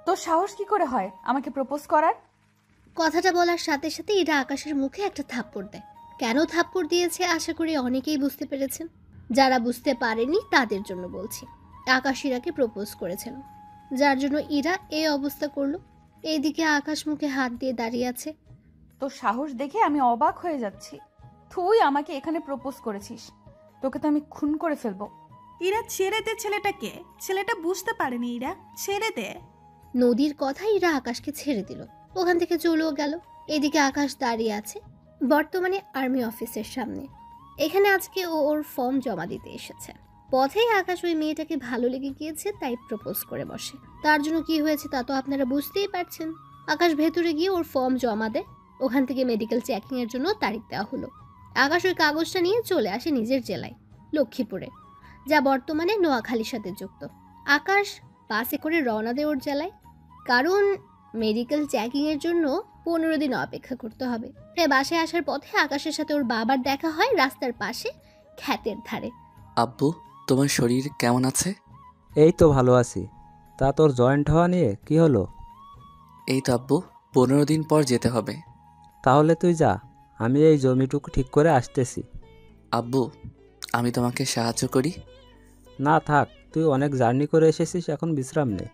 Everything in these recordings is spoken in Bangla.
তোর সাহস কি করে হয় আমাকে প্রপোজ করার? কথাটা বলার সাথে সাথে ইরা আকাশের মুখে একটা থাপ্পড় দেয়। কেন থাপ্পড় দিয়েছে আশা করি অনেকেই বুঝতে পেরেছেন। যারা বুঝতে পারেনি তাদের জন্য বলছি। আকাশ ইরাকে প্রপোজ করেছিল, যার জন্য ইরা এই অবস্থা করলো। এইদিকে আকাশ মুখে হাত দিয়ে দাঁড়িয়ে আছে। তোর সাহস দেখে আমি অবাক হয়ে যাচ্ছি। তুই আমাকে এখানে প্রপোজ করেছিস, তোকে তো আমি খুন করে ফেলবো। ইরা ছেড়ে দে ছেলেটাকে, ছেলেটা বুঝতে পারেনি। ইরা ছেড়ে দে। নদীর কথা ইরা আকাশকে ছেড়ে দিল, ওখান থেকে চলেও গেল। এদিকে আকাশ দাঁড়িয়ে আছে বর্তমানে আর্মি অফিসের সামনে। এখানে আজকে ও ওর ফর্ম জমা দিতে এসেছে। পথেই আকাশ ওই মেয়েটাকে ভালো লেগে গিয়েছে, তাই প্রপোজ করে বসে। তার জন্য কি হয়েছে তা তো আপনারা বুঝতেই পারছেন। আকাশ ভেতরে গিয়ে ওর ফর্ম জমা দেয়। ওখান থেকে মেডিকেল চেকিং এর জন্য তারিখ দেওয়া হলো। আকাশ ওই কাগজটা নিয়ে চলে আসে নিজের জেলায়, লক্ষ্মীপুরে, যা বর্তমানে নোয়াখালীর সাথে যুক্ত। আকাশ বাসে করে রওনা দেয় ওর জেলায়, কারণ মেডিকেল চেকিং এর জন্য 15 দিন অপেক্ষা করতে হবে। তাই বাসায় আসার পথে আকাশের সাথে ওর বাবার দেখা হয় রাস্তার পাশে ক্ষেতের ধারে। আব্বু, তোমার শরীর কেমন আছে? এই তো ভালো আছি। তা তোর জয়েন্ট হওয়া নিয়ে কি হলো? এই তো আব্বু, 15 দিন পর যেতে হবে। তাহলে তুই যা, আমি এই জমিটুকু ঠিক করে আসতেছি। আব্বু, আমি তোমাকে সাহায্য করি? না থাক, তুই অনেক জার্নি করে এসেছিস, এখন বিশ্রাম নে।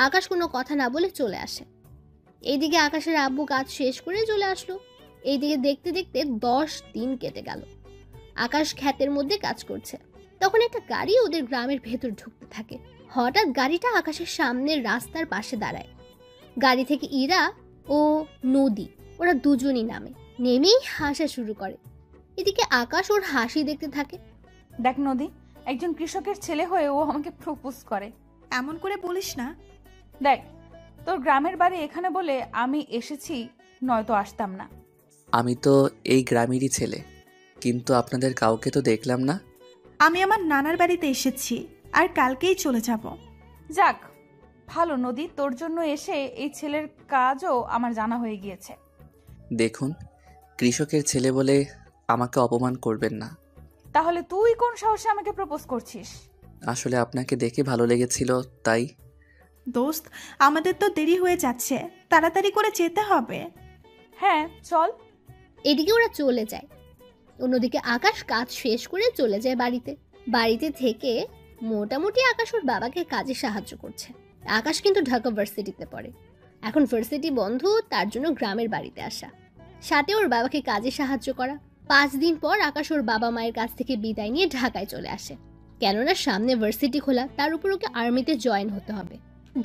আকাশ কোনো কথা না বলে চলে আসে। এইদিকে আকাশের আব্বু কাজ শেষ করে চলে আসলো। এইদিকে দেখতে দেখতে 10 দিন কেটে গেল। আকাশ ক্ষেতের মধ্যে কাজ করছে, তখন একটা গাড়ি ওদের গ্রামের ভেতর ঢুকতে থাকে। হঠাৎ গাড়িটা আকাশের সামনের রাস্তার পাশে দাঁড়ায়। গাড়ি থেকে ইরা ও নদী, ওরা দুজনই নামে। নেমেই হাসা শুরু করে। এদিকে আকাশ ওর হাসি দেখতে থাকে। দেখ নদী, একজন কৃষকের ছেলে হয়ে ও আমাকে প্রপোজ করে। এমন করে বলিস না। দেখ, তোর গ্রামের বাড়ি এখানে বলে আমি এসেছি, নয়তো আসতাম না। আমি তো এই গ্রামেরই ছেলে, কিন্তু আপনাদের কাউকে তো দেখলাম না। আমি আমার নানার বাড়িতে এসেছি, আর কালকেই চলে যাব। যাক ভালো নদী, তোর জন্য এসে এই ছেলের কাজও আমার জানা হয়ে গিয়েছে। দেখুন, কৃষকের ছেলে বলে আমাকে অপমান করবেন না। তাহলে তুই কোন সাহসে আমাকে প্রপোজ করছিস? আসলে আপনাকে দেখে ভালো লেগেছিল, তাই। দোস্ত, আমাদের তো দেরি হয়ে যাচ্ছে, তাড়াতাড়ি করে যেতে হবে। হ্যাঁ চল। এদিকে ওরা চলে যায়। অন্যদিকে আকাশ কাজ শেষ করে চলে যায় বাড়িতে। বাড়িতে থেকে মোটামুটি আকাশ ওর বাবাকে কাজে সাহায্য করছে। আকাশ কিন্তু ঢাকা ভার্সিটিতে পড়ে, এখন ভার্সিটি বন্ধ, তার জন্য গ্রামের বাড়িতে আসা, সাথে ওর বাবাকে কাজে সাহায্য করা। 5 দিন পর আকাশ ওর বাবা মায়ের কাছ থেকে বিদায় নিয়ে ঢাকায় চলে আসে, কেননা সামনে ভার্সিটি খোলা, তার উপর ওকে আর্মিতে জয়েন হতে হবে।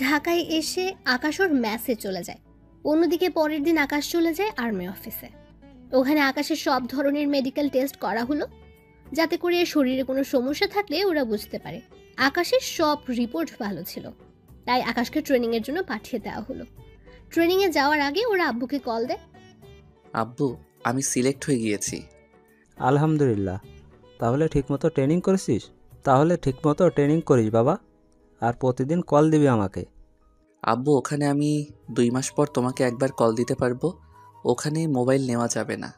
ঢাকায় এসে আকাশ ওর ম্যাসে চলে যায়। অন্যদিকে পরের দিন আকাশ চলে যায় আর্মি অফিসে। ওখানে আকাশের সব ধরনের মেডিকেল টেস্ট করা হলো, যাতে করে শরীরে কোনো সমস্যা থাকলে ওরা বুঝতে পারে। আকাশের সব রিপোর্ট ভালো ছিল, তাই আকাশকে ট্রেনিংয়ের জন্য পাঠিয়ে দেওয়া হলো। ট্রেনিংয়ে যাওয়ার আগে ওরা আব্বুকে কল দেয়। আব্বু, আমি সিলেক্ট হয়ে গিয়েছি। আলহামদুলিল্লাহ। তাহলে ঠিকমতো ট্রেনিং করিস বাবা, আর প্রতিদিন কল দিবি আমাকে। আব্বু, ওখানে আমি 2 মাস পর তোমাকে একবার কল দিতে পারবো। ওখানে মোবাইল নেওয়া যাবে না।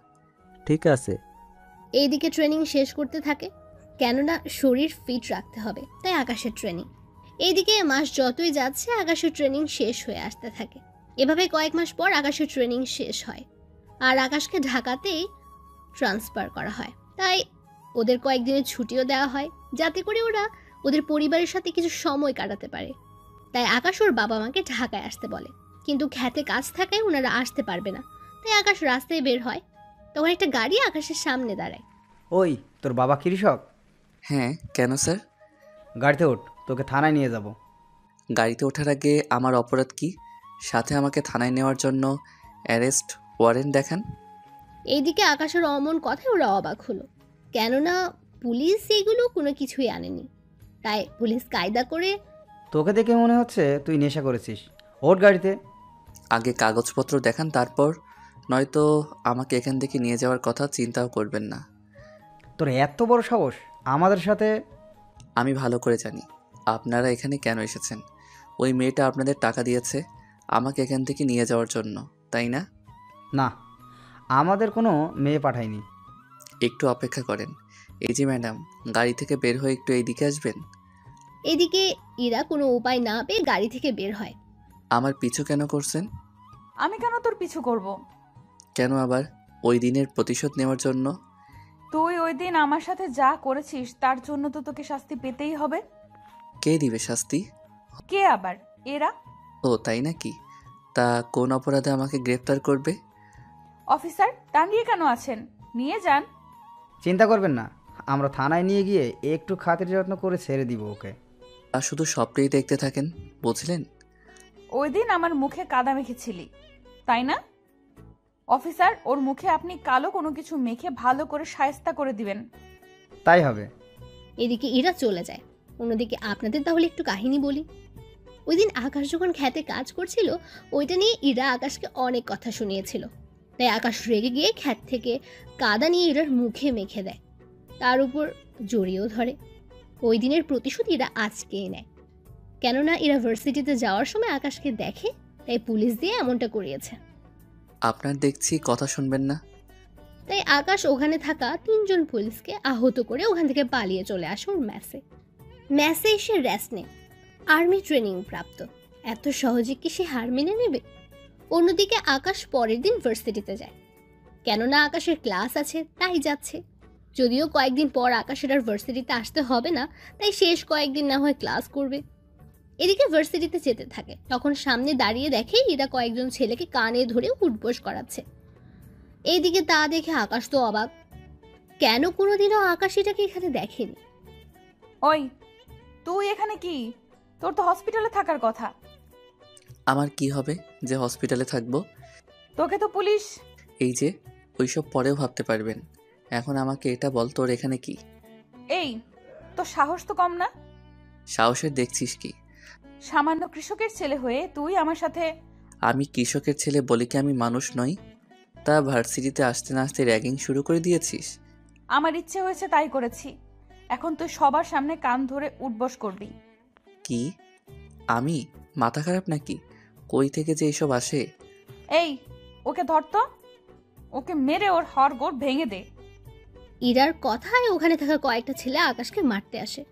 ঠিক আছে। এইদিকে ট্রেনিং শেষ করতে থাকে, কেননা শরীর ফিট রাখতে হবে, তাই আকাশের ট্রেনিং। এইদিকে মাস যতই যাচ্ছে আকাশের ট্রেনিং শেষ হয়ে আসতে থাকে। এভাবে কয়েক মাস পর আকাশের ট্রেনিং শেষ হয়, আর আকাশকে ঢাকাতেই ট্রান্সফার করা হয়। তাই ওদের কয়েকদিনের ছুটিও দেওয়া হয়, যাতে করে ওরা ওদের পরিবারের সাথে কিছু সময় কাটাতে পারে। তাই আকাশ ওর বাবা মাকে ঢাকায় আসতে বলে, কিন্তু খেতে কাজ থাকায় ওনারা আসতে পারবে না। তাই আকাশ রাস্তায় বের হয়, তখন একটা গাড়ি আকাশের সামনে দাঁড়ায়। ওই, তোর বাবা কৃষক? হ্যাঁ, কেন স্যার? গাড়িতে ওঠ, তোকে থানায় নিয়ে যাব। গাড়িতে ওঠার আগে আমার অপরাধ কি? সাথে আমাকে থানায় নেওয়ার জন্য অ্যারেস্ট ওয়ারেন্ট দেখান। এইদিকে আকাশের অমন কথায় ওরা অবাক হলো, কেননা পুলিশ এগুলো কোনো কিছুই আনেনি। তাই পুলিশ কায়দা করে, তোকে দেখে মনে হচ্ছে তুই নেশা করেছিস, ওঠ গাড়িতে। আগে কাগজপত্র দেখান, তারপর নয়তো আমাকে এখান থেকে নিয়ে যাওয়ার কথা চিন্তাও করবেন না। তোর এত বড় সাহস আমাদের সাথে! আমি ভালো করে জানি আপনারা এখানে কেন এসেছেন। ওই মেয়েটা আপনাদের টাকা দিয়েছে আমাকে এখান থেকে নিয়ে যাওয়ার জন্য, তাই না? না, আমাদের কোনো মেয়ে পাঠায়নি। একটু অপেক্ষা করেন। এই যে ম্যাডাম, গাড়ি থেকে বের হয়ে একটু এইদিকে আসবেন। এদিকে ইরা কোনো উপায় না পেয়ে গাড়ি থেকে বের হয়। আমার পিছু কেন করছেন? আমি কেন তোর পিছু করব? কেন আবার? ওই দিনের প্রতিশোধ নেওয়ার জন্য? তুই ওই দিন আমার সাথে যা করেছিস তার জন্য তো তোকে শাস্তি পেতেই হবে। কে দিবে শাস্তি? কে আবার? এরা। ও তাই নাকি? তা কোন অপরাধে আমাকে গ্রেপ্তার করবে? অফিসার টাঙিয়ে কেন আছেন? নিয়ে যান। চিন্তা করবেন না, আমরা থানায় নিয়ে গিয়ে একটু খাতির যত্ন করে ছেড়ে দিব ওকে। আর শুধু সবটাই দেখতে থাকেন, বুঝলেন? ওই দিন আমার মুখে কাদা মেখেছিলি, তাই না? অফিসার, ওর মুখে আপনি কালো কোনো কিছু মেখে ভালো করে শায়েস্তা করে দিবেন। তাই হবে। এদিকে ইরা চলে যায়। অন্যদিকে আপনাদের তাহলে একটু কাহিনী বলি। ওই দিন আকাশ যখন খেতে কাজ করছিল, ওইটা নিয়ে ইরা আকাশকে অনেক কথা শুনিয়েছিল। তাই আকাশ রেগে গিয়ে ক্ষেত থেকে কাদা নিয়ে ইরার মুখে মেখে দেয়, তার উপর জড়িয়েও ধরে। ওই দিনের প্রতিশোধ ইরা আজকেই নেয়। কেননা ইরা ভার্সিটিতে যাওয়ার সময় আকাশকে দেখে, তাই পুলিশ দিয়ে এমনটা করিয়েছে। আপনার দেখছি কথা শুনবেন না। তাই আকাশ ওখানে থাকা 3জন পুলিশকে আহত করে ওখান থেকে পালিয়ে চলে আসে ওর ম্যাসে এসে রেস্ট নেয়। আর্মি ট্রেনিং প্রাপ্ত, এত সহজে কি সে হার মেনে নেবে? অন্যদিকে আকাশ পরের দিন ভার্সিটিতে যায়। কেননা আকাশের ক্লাস আছে তাই যাচ্ছে। যদিও কয়েকদিন পর আকাশের আর ভার্সিটিতে আসতে হবে না, তাই শেষ কয়েকদিন না হয় ক্লাস করবে। এদিকে ভার্সিটিতে যেতে থাকে, তখন সামনে দাঁড়িয়ে দেখে এরা কয়েকজন ছেলেকে কানে ধরে উঠবোস করাচ্ছে। এইদিকে তা দেখে আকাশ তো অবাক, কেন কোনোদিনও আকাশ এটাকে এখানে দেখেনি। ওই, তুই এখানে কি? তোর তো হসপিটালে থাকার কথা। আমার কি হবে যে হসপিটালে থাকবো? তোকে তো পুলিশ। এই যে, ওইসব পরেও ভাবতে পারবেন। এখন আমাকে এটা বল, তোর এখানে কি? এই, তোর সাহস তো কম না? সাহসের দেখছিস কি? সামান্য কৃষকের ছেলে হয়ে তুই আমার সাথে। আমি কৃষকের ছেলে বলে কি আমি মানুষ নই? তা ভার্সিটিতে আসতে না আসতে র্যাগিং শুরু করে দিয়েছিস? আমার ইচ্ছে হয়েছে তাই করেছি। এখন তুই সবার সামনে কান ধরে উঠবস করবি। কি? আমি মাথা খারাপ নাকি? কই থেকে যে এসব আসে? এই, ওকে ধর তো। ওকে মেরে ওর হাড়গোড় ভেঙে দে। ইরার কথায় ওখানে থাকা কয়েকটা ছেলে আকাশকে মারতে আসে।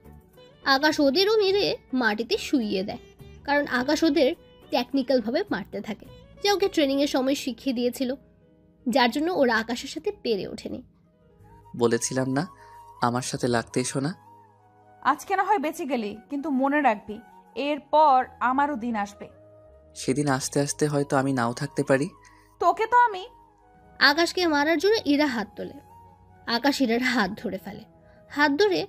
আকাশ ওদেরও মেরে মাটিতে শুইয়ে দেয়, কারণ আকাশ ওদের টেকনিক্যালভাবে মারতে থাকে, যে ওকে ট্রেনিংয়ের সময় শিখিয়ে দিয়েছিল, যার জন্য ওরা আকাশের সাথে পেরে ওঠেনি। বলেছিলাম না আমার সাথে লাগতে এসো না? আজকে না হয় বেঁচে গেলি, কিন্তু মনে রাখবি এরপর আমারও দিন আসবে। সেদিন আসতে আসতে হয়তো আমি নাও থাকতে পারি। তোকে তো আমি। আকাশকে মারার জন্য ইরা হাত তোলে। আকাশ ইরার হাত ধরে ফেলে। হাত ধরে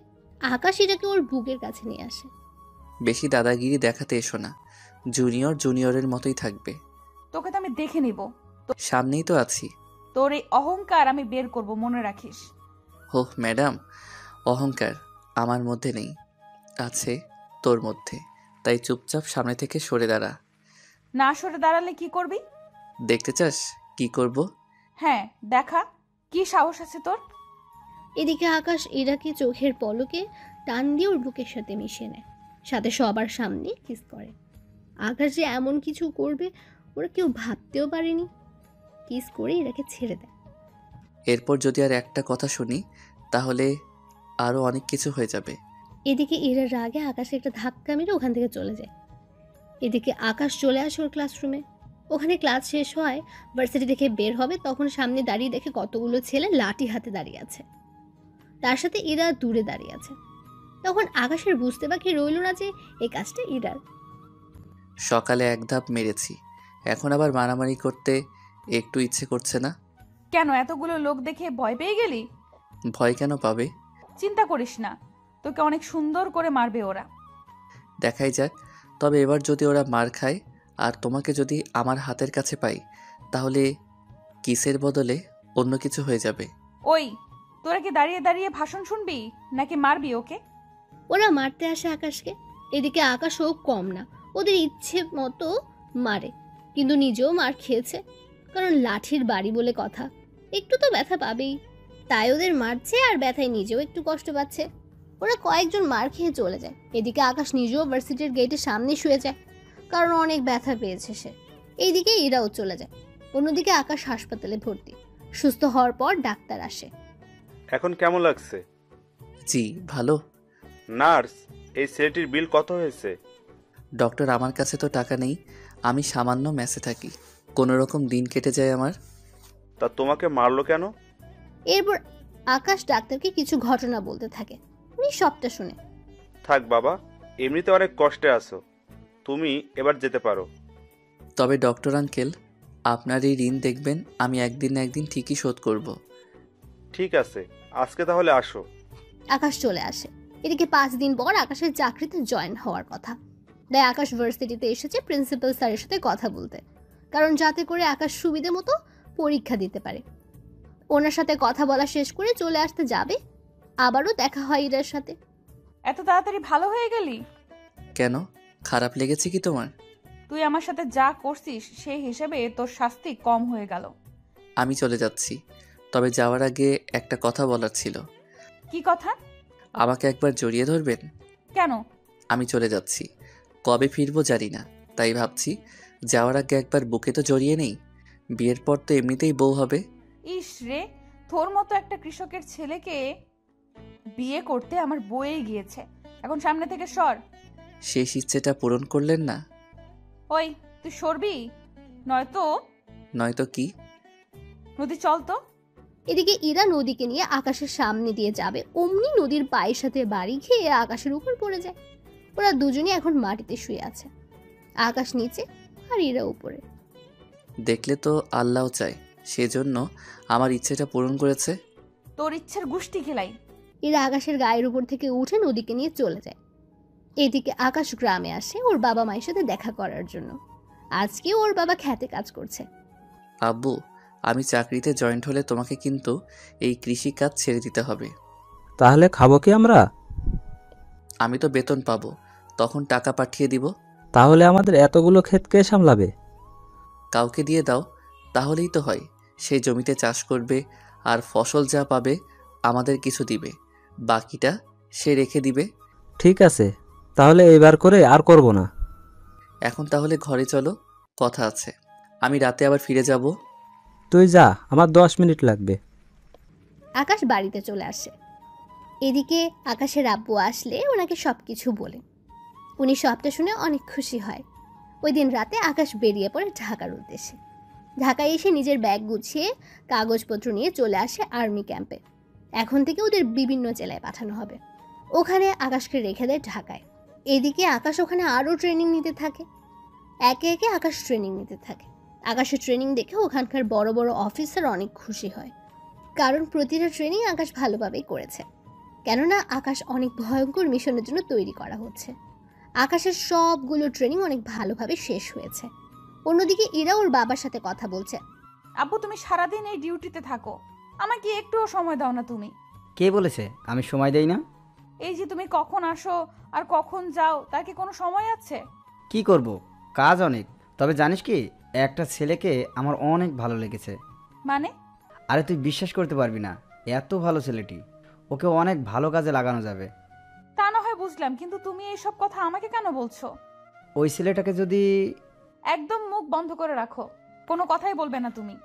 আকাশ ইরাকে ওর বুকের কাছে নিয়ে আসে। বেশি দাদাগিরি দেখাতে এসো না, জুনিয়র জুনিয়রের মতোই থাকবে। তোকে তো আমি দেখে নিব। সামনেই তো আছি। তোর এই অহংকার আমি বের করব, মনে রাখিস। হোহ ম্যাডাম, অহংকার আমার মধ্যে নেই, আছে তোর মধ্যে। তাই চুপচাপ সামনে থেকে সরে দাঁড়া। না সরে দাঁড়ালে কি করবি? দেখতে চাস কি করব? হ্যাঁ দেখা, কি সাহস আছে তোর? এদিকে আকাশ ইরাকে চোখের পলকে টান দিয়ে ওর বুকের সাথে মিশিয়ে নেয়, সাথে সবার সামনে কিস করে। আকাশ যে এমন কিছু করবে ওরা কেউ ভাবতেও পারেনি। কিস করে ইরাকে ছেড়ে দেয়। এরপর যদি আর একটা কথা শুনি তাহলে আরও অনেক কিছু হয়ে যাবে। এদিকে ইরার রাগে আকাশে একটা ধাক্কা মেরে ওখান থেকে চলে যায়। এদিকে আকাশ চলে আসে ওর ক্লাসরুমে। ওখানে ক্লাস শেষ হয়, ভার্সিটি থেকে বের হবে, তখন সামনে দাঁড়িয়ে দেখে কতগুলো ছেলে লাঠি হাতে দাঁড়িয়ে আছে, তার সাথে ইরা দূরে দাঁড়িয়ে আছে। তখন আকাশের বুঝতে বাকি রইল না যে এই কাজটা ইরার। সকালে এক ধাপ মেরেছি, এখন আবার মারামারি করতে একটু ইচ্ছে করছে না। কেন এতগুলো লোক দেখে ভয় পেয়ে গেলি? ভয় কেন পাবে? চিন্তা করিস না, তোকে অনেক সুন্দর করে মারবে ওরা। দেখাই যাক। তবে এবার যদি ওরা মার খায় আর তোমাকে যদি আমার হাতের কাছে পাই, তাহলে কিসের বদলে অন্য কিছু হয়ে যাবে। ওই, তোরা কি দাঁড়িয়ে দাঁড়িয়ে ভাষণ শুনবি নাকি মারবি ওকে? ওরা মারতে আসে আকাশকে। এদিকে আকাশও কম না, ওদের ইচ্ছে মতো মারে, কিন্তু নিজেও মার খেয়েছে, কারণ লাঠির বাড়ি বলে কথা, একটু তো ব্যথা পাবেই। তাই ওদের মারছে আর ব্যথায় নিজেও একটু কষ্ট পাচ্ছে। ওরা কয়েকজন মার খেয়ে চলে যায়। এদিকে আকাশ নিজেও ভার্সিটির গেটের সামনে শুয়ে যায়, কারণ অনেক ব্যথা পেয়েছে সে। এইদিকে ইরাও চলে যায়। অন্যদিকে আকাশ হাসপাতালে ভর্তি। সুস্থ হওয়ার পর ডাক্তার আসে। এখন কেমন লাগছে? জি ভালো। নার্স, এই ছেলেটির বিল কত হয়েছে? ডক্টর, আমার কাছে তো টাকা নেই, আমি সামান্য মেসে থাকি, কোনো রকম দিন কেটে যায় আমার। তা তোমাকে মারলো কেন? এরপর আকাশ ডাক্তারকে কিছু ঘটনা বলতে থাকে। উনি সবটা শুনে। থাক বাবা, এমনিতে অনেক কষ্টে আছো, তুমি এবার যেতে পারো। তবে ডক্টর আঙ্কেল, আপনার এই ঋণ দেখবেন আমি একদিন না একদিন ঠিকই শোধ করব। ঠিক আছে, আজকে তাহলে আসো। আকাশ চলে আসে। এদিকে 5 দিন পর আকাশের চাকরিতে জয়েন হওয়ার কথা। তাই আকাশ ভার্সিটিতে এসেছে প্রিন্সিপাল স্যারের সাথে কথা বলতে, কারণ যাতে করে আকাশ সুবিধে মতো পরীক্ষা দিতে পারে। ওনার সাথে কথা বলা শেষ করে চলে আসতে যাবে, আবারও দেখা হয় ইরার সাথে। এত তাড়াতাড়ি ভালো হয়ে গেলি? কেন, খারাপ লেগেছে কি তোমার? তুই আমার সাথে যা করছিস সেই হিসেবে তোর শাস্তি কম হয়ে গেল। আমি চলে যাচ্ছি, তবে যাওয়ার আগে একটা কথা বলার ছিল। কি কথা? আমাকে একবার জড়িয়ে ধরবেন? কেন? আমি চলে যাচ্ছি, কবে ফিরবো জানি না, তাই ভাবছি যাওয়ার আগে একবার বুকে তো জড়িয়ে নেই। বিয়ের পর তো এমনিতেই বউ হবে। ইস রে, তোর মতো একটা কৃষকের ছেলেকে বিয়ে করতে আমার বয়ে গিয়েছে। এখন সামনে থেকে সর। শেষ ইচ্ছেটা পূরণ করলেন না? ওই, তুই সরবি নয়তো? নয়তো কি? নদী চল তো। এদিকে ইরা নদীকে নিয়ে আকাশের সামনে দিয়ে যাবে, অমনি নদীর পায়ের সাথে বাড়ি খেয়ে আকাশের উপর পড়ে যায়। ওরা দুজনই এখন মাটিতে শুয়ে আছে, আকাশ নিচে আর ইরা উপরে। দেখলে তো আল্লাহ চায়, সেজন্য আমার ইচ্ছেটা পূরণ করেছে। তোর ইচ্ছের গুষ্টি খেলাই। ইরা আকাশের গায়ের উপর থেকে উঠে নদীকে নিয়ে চলে যায়। এদিকে আকাশ গ্রামে আসে ওর বাবা মায়ের সাথে দেখা করার জন্য। আজকে ওর বাবা খেতে কাজ করছে। আব্বু, আমি চাকরিতে জয়েন্ট হলে তোমাকে কিন্তু এই কৃষি কাজ ছেড়ে দিতে হবে। তাহলে খাবো কি আমরা? আমি তো বেতন পাবো, তখন টাকা পাঠিয়ে দিব। তাহলে আমাদের এতগুলো ক্ষেত কে সামলাবে? কাউকে দিয়ে দাও, তাহলেই তো হয়। সেই জমিতে চাষ করবে, আর ফসল যা পাবে আমাদের কিছু দিবে, বাকিটা সে রেখে দিবে। ঠিক আছে, তাহলে এইবার করে আর করব না। এখন তাহলে ঘরে চলো, কথা আছে। আমি রাতে আবার ফিরে যাব। তুই যা, আমার 10 মিনিট লাগবে। আকাশ বাড়িতে চলে আসে। এদিকে আকাশের আব্বু আসলে ওনাকে সবকিছু বলে। উনি সবটা শুনে অনেক খুশি হয়। ওই দিন রাতে আকাশ বেরিয়ে পড়ে ঢাকার উদ্দেশ্যে। ঢাকায় এসে নিজের ব্যাগ গুছিয়ে কাগজপত্র নিয়ে চলে আসে আর্মি ক্যাম্পে। এখন থেকে ওদের বিভিন্ন জেলায় পাঠানো হবে। ওখানে আকাশকে রেখে দেয় ঢাকায়। এদিকে আকাশ ওখানে আরও ট্রেনিং নিতে থাকে। একে একে আকাশ ট্রেনিং নিতে থাকে। আকাশের ট্রেনিং দেখে ওখানকার বড় বড় অফিসার অনেক খুশি হয়, কারণ প্রতিটা ট্রেনিং আকাশ ভালোভাবেই করেছে। কেননা আকাশ অনেক ভয়ঙ্কর মিশনের জন্য তৈরি করা হচ্ছে। আকাশের সবগুলো ট্রেনিং অনেক ভালোভাবে শেষ হয়েছে। অন্যদিকে ইরা ওর বাবার সাথে কথা বলছে। আব্বু, তুমি সারাদিন এই ডিউটিতে থাকো, আমাকে একটুও সময় দাও না তুমি? কে বলেছে আমি সময় দেই না? এই যে তুমি কখন আসো আর কখন যাও, তার কি কোনো সময় আছে? কি করব, কাজ অনেক। তবে জানিস কি, একটা ছেলেকে আমার অনেক ভালো লেগেছে। মানে? আরে তুই বিশ্বাস করতে পারবি না, এত ভালো ছেলেটি, ওকে অনেক ভালো কাজে লাগানো যাবে। তা না হয় বুঝলাম, কিন্তু তুমি এইসব কথা আমাকে কেন বলছো? ওই ছেলেটাকে যদি... একদম মুখ বন্ধ করে রাখো, কোনো কথাই বলবে না তুমি।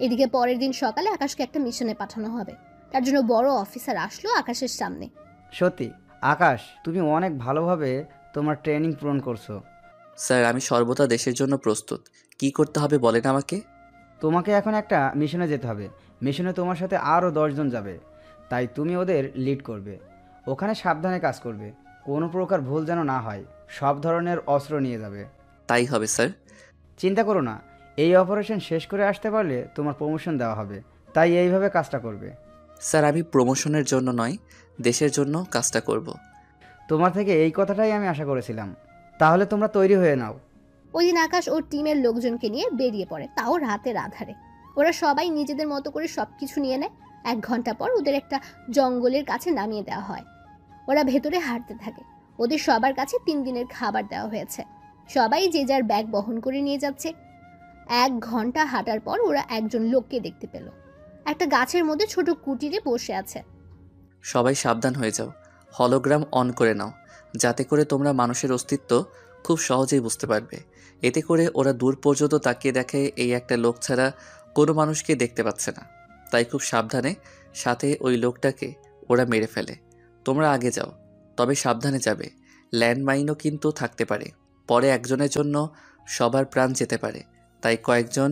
এদিকে পরের দিন সকালে আকাশকে একটা মিশনে পাঠানো হবে। তার জন্য বড় অফিসার আসলো আকাশের সামনে। সত্যি আকাশ, তুমি অনেক ভালোভাবে তোমার ট্রেনিং পূরণ করছো। স্যার, আমি সর্বদা দেশের জন্য প্রস্তুত। কি করতে হবে বলেন আমাকে। তোমাকে এখন একটা মিশনে যেতে হবে। মিশনে তোমার সাথে আরও 10 জন যাবে, তাই তুমি ওদের লিড করবে। ওখানে সাবধানে কাজ করবে, কোনো প্রকার ভুল যেন না হয়। সব ধরনের অস্ত্র নিয়ে যাবে। তাই হবে স্যার। চিন্তা করো না, এই অপারেশন শেষ করে আসতে পারলে তোমার প্রমোশন দেওয়া হবে, তাই এইভাবে কাজটা করবে। স্যার, আমি প্রমোশনের জন্য নয়, দেশের জন্য কাজটা করব। তোমার থেকে এই কথাটাই আমি আশা করেছিলাম। তাহলে তোমরা তৈরি হয়ে নাও। ওই দিন আকাশ ওর টিমের লোকজনকে নিয়ে বেরিয়ে পড়ে, তাও রাতের আধারে। ওরা সবাই নিজেদের মতো করে সবকিছু নিয়ে নেয়। 1 ঘন্টা পর ওদের একটা জঙ্গলের কাছে নামিয়ে দেওয়া হয়। ওরা ভেতরে হাঁটতে থাকে। ওদের সবার কাছে 3 দিনের খাবার দেওয়া হয়েছে। সবাই যে যার ব্যাগ বহন করে নিয়ে যাচ্ছে। 1 ঘন্টা হাঁটার পর ওরা একজন লোককে দেখতে পেল। একটা গাছের মধ্যে ছোট কুটিরে বসে আছে। সবাই সাবধান হয়ে যাও, হলোগ্রাম অন করে নাও, যাতে করে তোমরা মানুষের অস্তিত্ব খুব সহজেই বুঝতে পারবে। এতে করে ওরা দূর পর্যন্ত তাকিয়ে দেখে এই একটা লোক ছাড়া কোনো মানুষকে দেখতে পাচ্ছে না, তাই খুব সাবধানে সাথে ওই লোকটাকে ওরা মেরে ফেলে। তোমরা আগে যাও, তবে সাবধানে যাবে। ল্যান্ডমাইনও কিন্তু থাকতে পারে, পরে একজনের জন্য সবার প্রাণ যেতে পারে, তাই কয়েকজন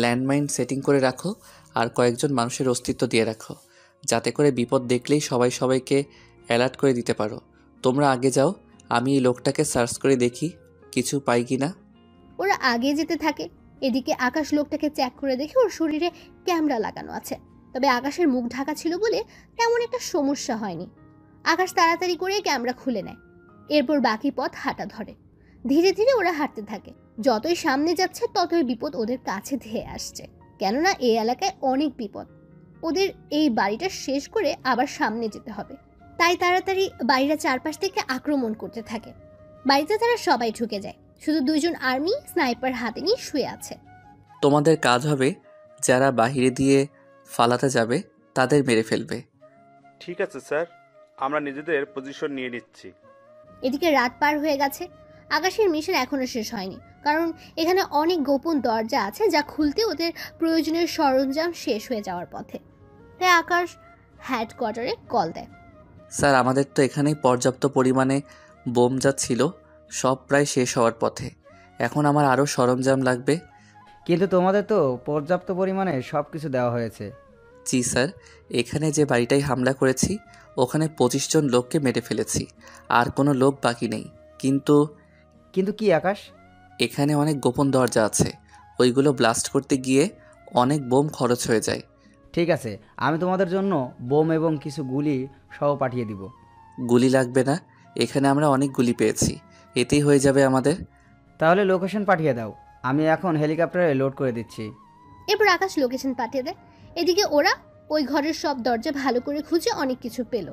ল্যান্ডমাইন সেটিং করে রাখো আর কয়েকজন মানুষের অস্তিত্ব দিয়ে রাখো, যাতে করে বিপদ দেখলেই সবাই সবাইকে অ্যালার্ট করে দিতে পারো। তোমরা আগে যাও, আমি এই লোকটাকে সার্চ করে দেখি কিছু পাই কি না। ওরা আগে যেতে থাকে। এদিকে আকাশ লোকটাকে চেক করে দেখে ওর শরীরে ক্যামেরা লাগানো আছে, তবে আকাশের মুখ ঢাকা ছিল বলে তেমন একটা সমস্যা হয়নি। আকাশ তাড়াতাড়ি করে ক্যামেরা খুলে নেয়, এরপর বাকি পথ হাঁটা ধরে। ধীরে ধীরে ওরা হাঁটতে থাকে। যতই সামনে যাচ্ছে ততই বিপদ ওদের কাছে ধেয়ে আসছে, কেননা এই এলাকায় অনেক বিপদ। ওদের এই বাড়িটা শেষ করে আবার সামনে যেতে হবে, তাই তাড়াতাড়ি বাড়িটা চারপাশ থেকে আক্রমণ করতে থাকে। বাড়িতে তারা সবাই ঢুকে যায়, শুধু 2 জন আর্মি স্নাইপার হাতে নিয়ে শুয়ে আছে। তোমাদের কাজ হবে যারা বাহিরে দিয়ে ফালাতে যাবে তাদের মেরে ফেলবে। ঠিক আছে স্যার, আমরা নিজেদের পজিশন নিয়ে নিচ্ছি। এদিকে রাত পার হয়ে গেছে। আকাশের মিশন এখনো শেষ হয়নি, কারণ এখানে অনেক গোপন দরজা আছে যা খুলতে ওদের প্রয়োজনীয় সরঞ্জাম শেষ হয়ে যাওয়ার পথে। তাই আকাশ হেডকোয়ার্টারে কল দেয়। স্যার, আমাদের তো এখানেই পর্যাপ্ত পরিমাণে বোম যা ছিল সব প্রায় শেষ হওয়ার পথে, এখন আমার আরও সরঞ্জাম লাগবে। কিন্তু তোমাদের তো পর্যাপ্ত পরিমাণে সব কিছু দেওয়া হয়েছে। জি স্যার, এখানে যে বাড়িটায় হামলা করেছি ওখানে 25 জন লোককে মেরে ফেলেছি, আর কোনো লোক বাকি নেই। কিন্তু কিন্তু কি আকাশ? এখানে অনেক গোপন দরজা আছে, ওইগুলো ব্লাস্ট করতে গিয়ে অনেক বোম খরচ হয়ে যায়। ঠিক আছে, আমি তোমাদের জন্য বোম এবং কিছু গুলি সহ পাঠিয়ে দিব। গুলি লাগবে না, এখানে আমরা অনেক গুলি পেয়েছি, এতেই হয়ে যাবে আমাদের। তাহলে লোকেশন পাঠিয়ে দাও, আমি এখন হেলিকপ্টারে লোড করে দিচ্ছি। এরপর আকাশ লোকেশন পাঠিয়ে দেয়। এদিকে ওরা ওই ঘরের সব দরজা ভালো করে খুঁজে অনেক কিছু পেল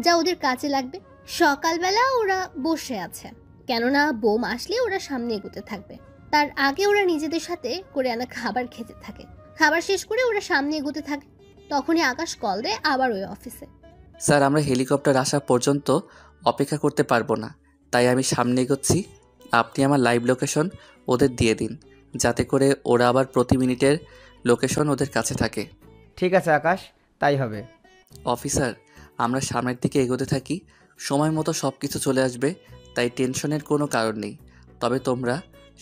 যা ওদের কাজে লাগবে। সকালবেলা ওরা বসে আছে, কেননা বোম আসলে ওরা সামনে এগোতে থাকবে। তার আগে ওরা নিজেদের সাথে করে আনা খাবার খেতে থাকে। খাবার শেষ করে ওরা সামনে এগোতে থাকে। তখনই আকাশ কল দেয় আবার ওই অফিসে। স্যার, আমরা হেলিকপ্টার আসা পর্যন্ত অপেক্ষা করতে পারবো না, তাই আমি সামনে এগোচ্ছি। আপনি আমার লাইভ লোকেশন ওদের দিয়ে দিন, যাতে করে ওরা আবার প্রতি মিনিটের লোকেশন ওদের কাছে থাকে। ঠিক আছে আকাশ, তাই হবে। অফিসার, আমরা সামনের দিকে এগোতে থাকি, সময় মতো সব কিছু চলে আসবে, তাই টেনশনের কোনো কারণ নেই। তবে তোমরা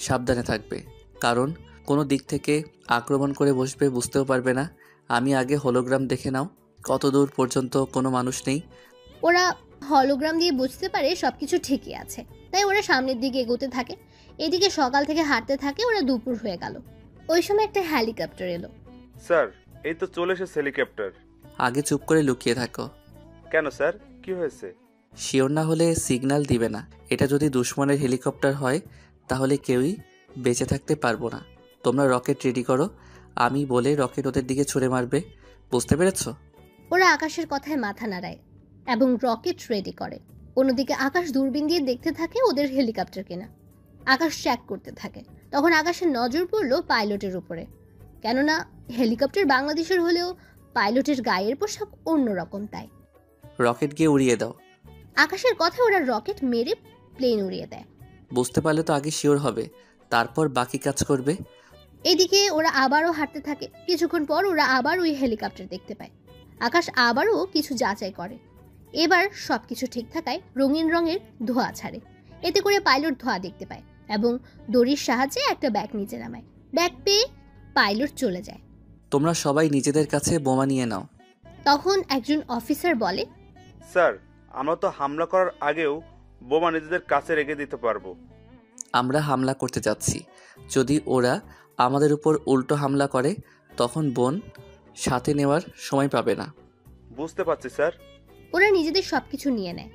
সাবধানে থাকবে, কারণ কোনো দিক থেকে আক্রমণ করে বসবে বুঝতেও পারবে না। আমি আগে হোলোগ্রাম দেখে নাও কত দূর পর্যন্ত কোনো মানুষ নেই। ওরা হলোগ্রাম দিয়ে বুঝতে পারে সবকিছু ঠিকই আছে, তাই ওরা সামনের দিকে এগোতে থাকে। এদিকে সকাল থেকে হাঁটতে থাকে, ওরা দুপুর হয়ে গেল। ওই সময় একটা হেলিকপ্টার এলো। স্যার, এই তো চলে এসেছে হেলিকপ্টার। আগে চুপ করে লুকিয়ে থাকো। কেন স্যার, কি হয়েছে? শিওর না হলে সিগন্যাল দিবে না। এটা যদি দুশ্মনের হেলিকপ্টার হয় তাহলে কেউই বেঁচে থাকতে পারবো না। তোমরা রকেট রেডি করো, আমি বলে রকেট ওদের দিকে ছুঁড়ে মারবে, বুঝতে পেরেছো? ওরা আকাশের কথায় মাথা নাড়ায় এবং রকেট রেডি করে। অন্যদিকে আকাশ দূরবীন দিয়ে দেখতে থাকে ওদের হেলিকপ্টার কিনা। আকাশ চেক করতে থাকে। তখন আকাশের নজর পড়লো পাইলটের উপরে, কেননা হেলিকপ্টার বাংলাদেশের হলেও পাইলটের গায়ের পোশাক অন্যরকম, তাই রকেট গিয়ে উড়িয়ে দাও। আকাশের কথায় ওরা রকেট মেরে প্লেন উড়িয়ে দেয়। বুঝতে পারলে তো আগে শিওর হবে, তারপর বাকি কাজ করবে। এদিকে ওরা আবারও হাঁটতে থাকে। কিছুক্ষণ পর ওরা আবার ওই হেলিকপ্টার দেখতে পায়। আকাশ আবারও কিছু যাচাই করে। এবার সবকিছু ঠিক থাকায় রঙিন রঙের ধোঁয়া ছাড়ে। এতে করে পাইলট ধোঁয়া দেখতে পায় এবং দড়ির সাহায্যে একটা ব্যাগ নিচে নামায়। ব্যাগ পেয়ে পাইলট চলে যায়। তোমরা সবাই নিজেদের কাছে বোমা নিয়ে নাও। তখন একজন অফিসার বলে, স্যার, আমরা তো হামলা করার আগেও বোমা নিজেদের কাছে রেখে দিতে পারবো। আমরা হামলা করতে যাচ্ছি, যদি ওরা আমাদের উপর উল্টো হামলা করে তখন বোন সাথে নেওয়ার সময় পাবে না। বুঝতে পারছি স্যার। ওরা নিজেদের সবকিছু নিয়ে নেয়,